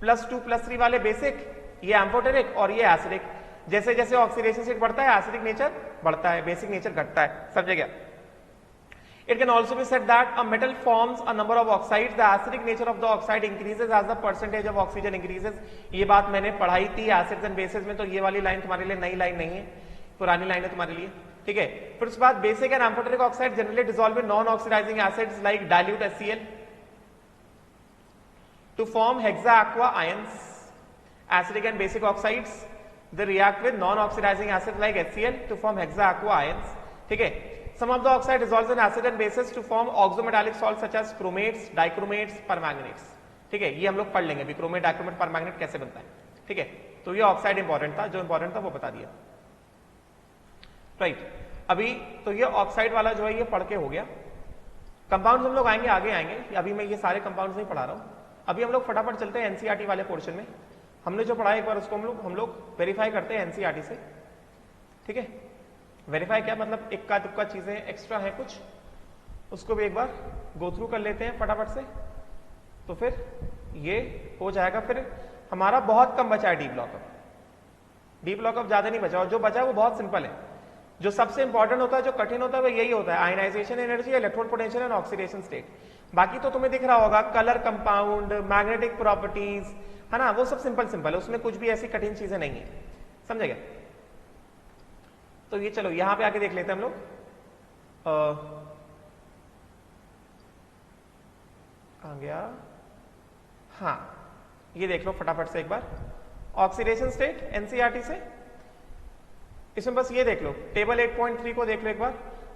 +2 +3 वाले बेसिक, ये एम्फोटेरिक और ये एसिडिक, जैसे जैसे ऑक्सीडेशन स्टेट बढ़ता है एसिडिक नेचर बढ़ता है, बेसिक नेचर घटता है, समझे क्या? It can also be said that a metal forms a number of oxides. The acidic nature of the oxide increases as the percentage of oxygen increases. ये बात मैंने पढ़ाई थी एसिड्स एंड बेसिस में, तो ये वाली लाइन तुम्हारे लिए नई लाइन नहीं है, पुरानी लाइन है तुम्हारे लिए, ठीक है। फिर उसके बाद basic and amphoteric oxide generally dissolve in non oxidizing acids like dilute HCl to form hexa-aqua ions. Acidic and basic oxides they react with non-oxidizing acids like HCl to form hexa-aqua ions, ठीक है। Some of the oxide dissolves in acid and bases to form oxometallic salts such as chromates, dichromates, permanganates, ठीक है। ये हम लोग पढ़ लेंगे अभी, क्रोमेट, डाइक्रोमेट, परमैंगनेट कैसे बनता है, ठीक है। तो ये ऑक्साइड इंपॉर्टेंट था, जो इंपॉर्टेंट था वो बता दिया, राइट। अभी तो ये ऑक्साइड वाला जो है ये पढ़ के हो गया। कंपाउंड्स हम लोग आएंगे, आगे आएंगे, अभी मैं ये सारे कंपाउंड्स नहीं पढ़ा रहा हूं। अभी हम लोग फटाफट चलते हैं एनसीईआरटी वाले पोर्शन में। हमने जो पढ़ा एक बार उसको हम लोग वेरीफाई करते हैं एनसीईआरटी से, ठीक है। वेरीफाई क्या मतलब, इक्का दुक्का चीजें एक्स्ट्रा है कुछ, उसको भी एक बार गो थ्रू कर लेते हैं फटाफट से, तो फिर ये हो जाएगा। फिर हमारा बहुत कम बचा है डी ब्लॉकअप, डी ब्लॉकअप ज्यादा नहीं बचा, और जो बचा है वो बहुत सिंपल है। जो सबसे इंपॉर्टेंट होता है, जो कठिन होता है वो यही होता है, ionization energy, electron potential and oxidation state. बाकी तो तुम्हें दिख रहा होगा, कलर कंपाउंड, मैग्नेटिक प्रॉपर्टीज, है ना, वो सब सिंपल सिंपल है, उसमें कुछ भी ऐसी कठिन चीजें नहीं है, समझेगा? तो ये चलो यहां पे आके देख लेते हैं हम लोग। आ गया, हाँ ये देख लो फटाफट से एक बार, ऑक्सीडेशन स्टेट एनसीईआरटी से, इसमें बस ये देख लो, टेबल 8.3 को देख लो एक बार।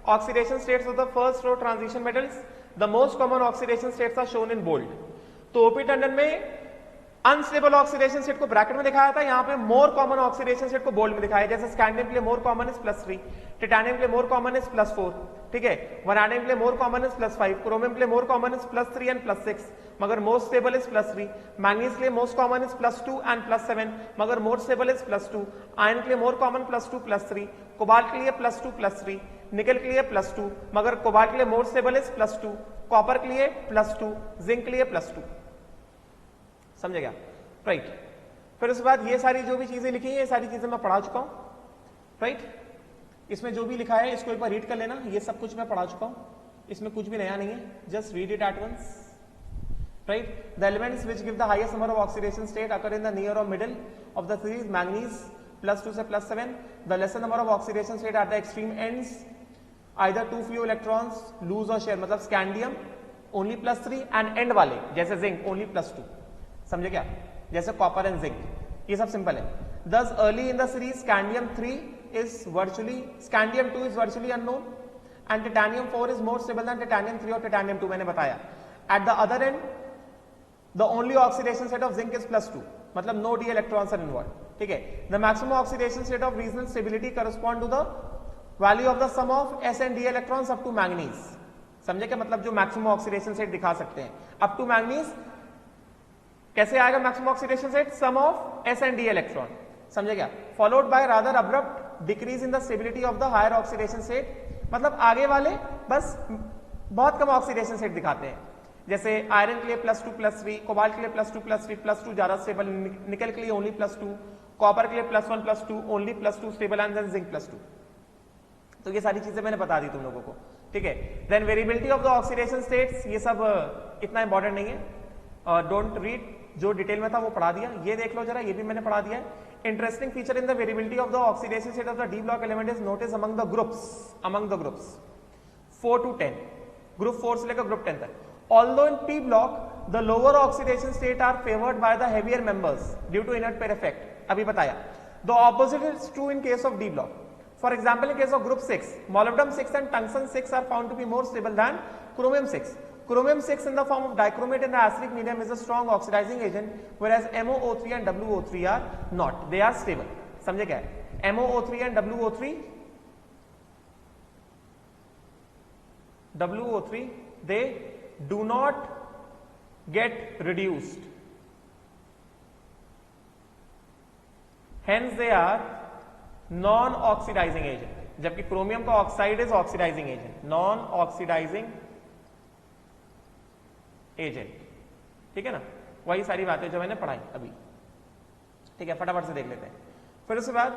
Oxidation states of the first row transition metals, the most common oxidation states are shown in bold. तो ओपी टंडन में अनस्टेबल ऑक्सीडेशन स्टेट को ब्रैकेट में दिखाया था, यहाँ पे मोर कॉमन ऑक्सीडेशन स्टेट को बोल्ड में दिखाया, जैसे स्कैंडियम के लिए मोर कॉमन इज +3, टिटेनियम के लिए मोर कॉमन इज +4, ठीक है, वनाडियम के लिए मोर कॉमन इज +5, क्रोमियम के लिए मोर कॉमन इज +3 एंड +6, मगर मोस्ट स्टेबल इज +3, मैंगनीज के लिए मोस्ट कॉमन इज +2 एंड +7, मगर मोर स्टेबल इज +2, आयरन के लिए मोर कॉमन +2 +3, कोबाल्ट के लिए +2 +3, निकल के लिए +2, मगर कोबाल्ट के लिए मोर स्टेबल इज +2, कॉपर के लिए +2, जिंक के लिए +2, समझेगा? राइट। फिर उसके बाद ये सारी जो भी चीजें लिखी है, ये सारी चीजें मैं पढ़ा चुका हूं, राइट। इसमें जो भी लिखा है इसको एक बार रीड कर लेना, ये सब कुछ मैं पढ़ा चुका हूं, इसमें कुछ भी नया नहीं है, just read it at once, right. The elements which give the highest number of oxidation state occur in the near or middle of the series, manganese +2 से +7, the lesser number of oxidation state at the extreme ends, either 2 few electrons lose or share, मतलब scandium only +3 and and वाले जैसे zinc only +2, समझे क्या, जैसे copper and zinc, ये सब simple है। Thus early in the series scandium 2 is virtually unknown and titanium 4 is more stable than titanium 3 और titanium 2 मैंने बताया। At the other end the only oxidation state of zinc is +2, मतलब no d electrons are involved, ठीक है। The maximum oxidation state of regional stability correspond to the value of the sum of s and d electrons up to manganese, समझे क्या, मतलब जो maximum oxidation state दिखा सकते हैं अप टू मैंगनीज, कैसे आएगा maximum oxidation state, sum of s and d electron, समझे क्या, followed by rather abrupt decrease in the stability of the higher oxidation state, मतलब आगे वाले बस बहुत कम ऑक्सीडेशन स्टेट दिखाते हैं, जैसे आयरन के लिए +2 +3, कोबाल्ट के लिए +2 +3, +2 ज्यादा स्टेबल, निकल के लिए ओनली +2, कॉपर के लिए +1 +2, only +2 stable and then zinc +2। तो ये सारी चीजें मैंने बता दी तुम लोगों को, ठीक है। Then variability of the oxidation states, ये सब इतना इंपॉर्टेंट नहीं है, डोंट रीड, जो डिटेल में था वो पढ़ा दिया, ये देख लो जरा, ये भी मैंने पढ़ा दिया है। Interesting feature in the variability of the oxidation state of the D block element is notice among the groups 4 to 10, group 4 से लेकर ग्रुप 10 तक। Although in p block the lower oxidation state are favored by the heavier members due to inert pair effect, अभी बताया। The opposite is true in case of d block. For example, in case of group 6, molybdenum 6 and tungsten 6 are found to be more stable than chromium 6. Chromium 6 in the form of dichromate in the acidic medium is a strong oxidizing agent, whereas MoO3 and WO3 are not. They are stable. समझे क्या है? MoO3 and WO3 they do not get reduced, hence they are non-oxidizing agent, जबकि chromium का oxide is oxidizing agent, non oxidizing agent, ठीक है ना। वही सारी बातें जो मैंने पढ़ाई अभी, ठीक है, फटाफट से देख लेते हैं। फिर उसके बाद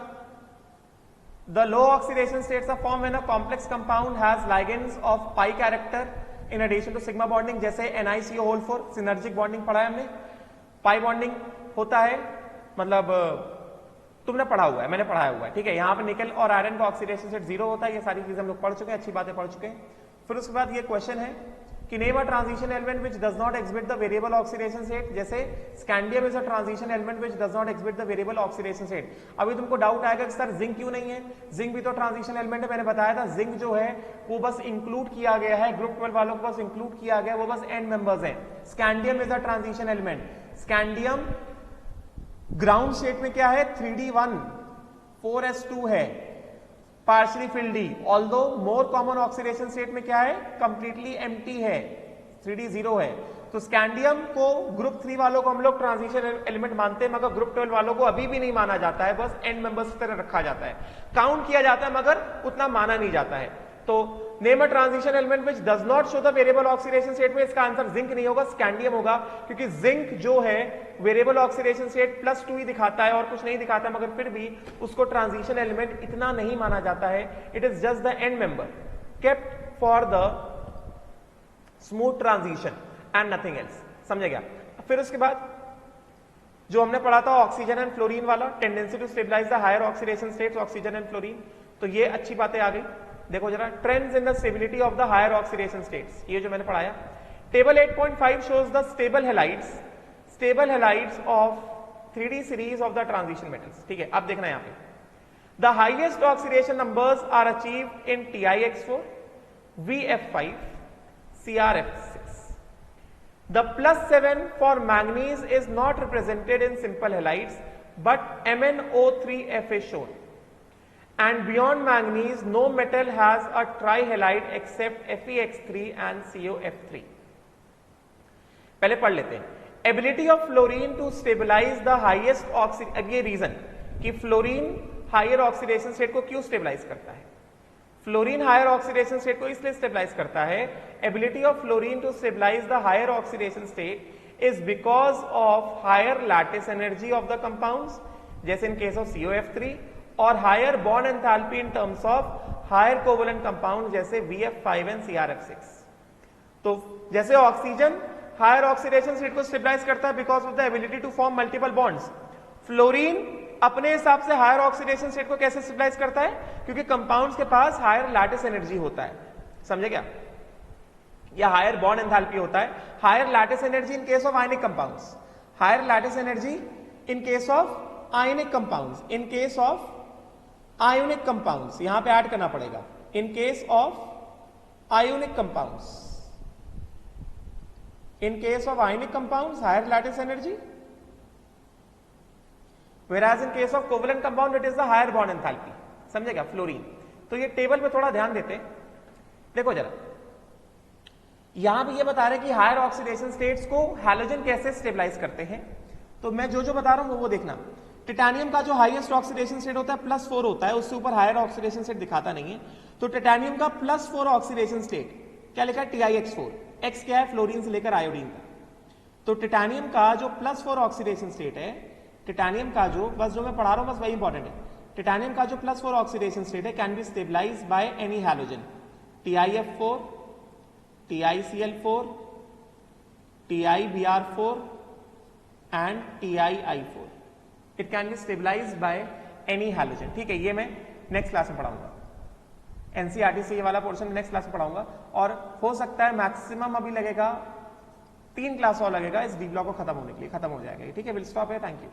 the low oxidation states of form when a complex compound has ligands of pi character in addition to sigma bonding, जैसे NiCO4 सिनर्जिक बॉन्डिंग पढ़ा है हमने, पाई बॉन्डिंग होता है, मतलब तुमने पढ़ा हुआ है, मैंने पढ़ाया हुआ है, ठीक है। यहाँ पे निकल और आयरन का ऑक्सीडेशन स्टेट 0 होता है, ये सारी चीजें हम लोग पढ़ चुके हैं, अच्छी बातें पढ़ चुके हैं। फिर उसके बाद ये क्वेश्चन है कि name a transition element which does not exhibit the variable oxidation state, जैसे scandium is a transition element which does not exhibit the variable oxidation state. अभी तुमको डाउट आएगा कि सर जिंक क्यों नहीं है, जिंक भी तो ट्रांजिशन एलिमेंट है, मैंने बताया था जिंक जो है वो बस इंक्लूड किया गया है, ग्रुप 12 वालों को बस इंक्लूड किया गया, वो बस एंड मेंबर्स हैं। Scandium is a transition element, scandium ground state में क्या है 3d1 4s2 है, पार्शली फिल्ड डी, ऑल्दो मोर कॉमन ऑक्सीडेशन स्टेट में क्या है कंप्लीटली एम्प्टी है, 3d0 है। तो स्कैंडियम को ग्रुप 3 वालों को हम लोग ट्रांजिशन एलिमेंट मानते हैं, मगर ग्रुप 12 वालों को अभी भी नहीं माना जाता है, बस एंड मेंबर्स की तरह रखा जाता है, काउंट किया जाता है मगर उतना माना नहीं जाता है। तो name a transition element which does not show the variable oxidation state में इसका आंसर जिंक नहीं होगा, स्कैंडियम होगा, क्योंकि जिंक जो है वेरिएबल ऑक्सीडेशन स्टेट +2 ही दिखाता है और कुछ नहीं दिखाता, मगर फिर भी उसको ट्रांजिशन एलिमेंट इतना नहीं माना जाता है, it is just the end member kept for the smooth transition and nothing else, समझे क्या। फिर उसके बाद जो हमने पढ़ा था ऑक्सीजन एंड फ्लोरीन वाला, tendency to stabilize the higher oxidation states oxygen and fluorine, तो ये अच्छी बातें आ गई। देखो जरा trends in the stability of the higher oxidation states, ये जो मैंने पढ़ाया। Table 8.5 shows the stable halides of 3d series of the transition metals, ठीक है। अब देखना यहाँ पे the highest oxidation numbers are achieved in TiX4, VF5, CrF6. The +7 for manganese is not represented in simple halides, but MnO3F is shown. And beyond manganese, no metal has a trihalide except FeX3 and COF3. पहले पढ़ लेते हैं। Ability of fluorine to stabilize the highest oxidation, अब ये reason कि fluorine higher oxidation state को क्यों stabilise करता है, फ्लोरीन हायर ऑक्सीडेशन स्टेट को इसलिए स्टेबलाइज करता है, ability of fluorine to stabilize the higher oxidation state is because of higher lattice energy of the compounds, जैसे इन केस ऑफ COF3, और higher bond enthalpy in terms of higher covalent compound जैसे VF5 and CrF6। तो जैसे oxygen higher oxidation state को stabilize करता है because of the ability to form multiple bonds, fluorine अपने हिसाब से हायर ऑक्सीडेशन स्टेट को कैसे स्टेबलाइज करता है, क्योंकि कंपाउंड्स के पास हायर लैटिस एनर्जी होता है, समझे क्या। या हायर बॉन्ड एंथैल्पी होता है, higher lattice energy in case of ionic compounds, higher lattice energy in case of ionic compounds, in case of ionic compounds, यहां पे ऐड करना पड़ेगा, in case of ionic compounds, in case of ionic compounds higher lattice energy, whereas in case of covalent compound it is the higher bond enthalpy, समझेगा fluorine. तो ये table पे थोड़ा ध्यान देते, देखो जरा यहां भी ये बता रहे कि हायर ऑक्सीडेशन स्टेट्स को हैलोजन कैसे स्टेबलाइज करते हैं, तो मैं जो जो बता रहा हूं वो देखना। टिटेनियम का जो हाईएस्ट ऑक्सीडेशन स्टेट होता है +4 होता है, उससे ऊपर हायर ऑक्सीडेशन स्टेट दिखाता नहीं है। तो टिटेनियम का +4 ऑक्सीडेशन स्टेट क्या लिखा है, TiX4, X क्या है, फ्लोरीन से लेकर आयोडीन तक। तो टिटेनियम का जो +4 ऑक्सीडेशन स्टेट है, टिटेनियम का जो, बस जो मैं पढ़ा रहा हूं बस वही इंपॉर्टेंट है, टिटेनियम का जो +4 ऑक्सीडेशन स्टेट है can be stabilize by any halogen, TiF4, TiCl4, TiBr4 and TiI4, it can be stabilized by any halogen. ठीक है, ये मैं नेक्स्ट क्लास में पढ़ाऊंगा, एनसीईआरटी से ये वाला पोर्शन नेक्स्ट क्लास में पढ़ाऊंगा। और हो सकता है मैक्सिमम अभी लगेगा 3 क्लास और लगेगा इस डी ब्लॉक को खत्म होने के लिए, खत्म हो जाएगा। ठीक है, विल स्टॉप है, थैंक यू।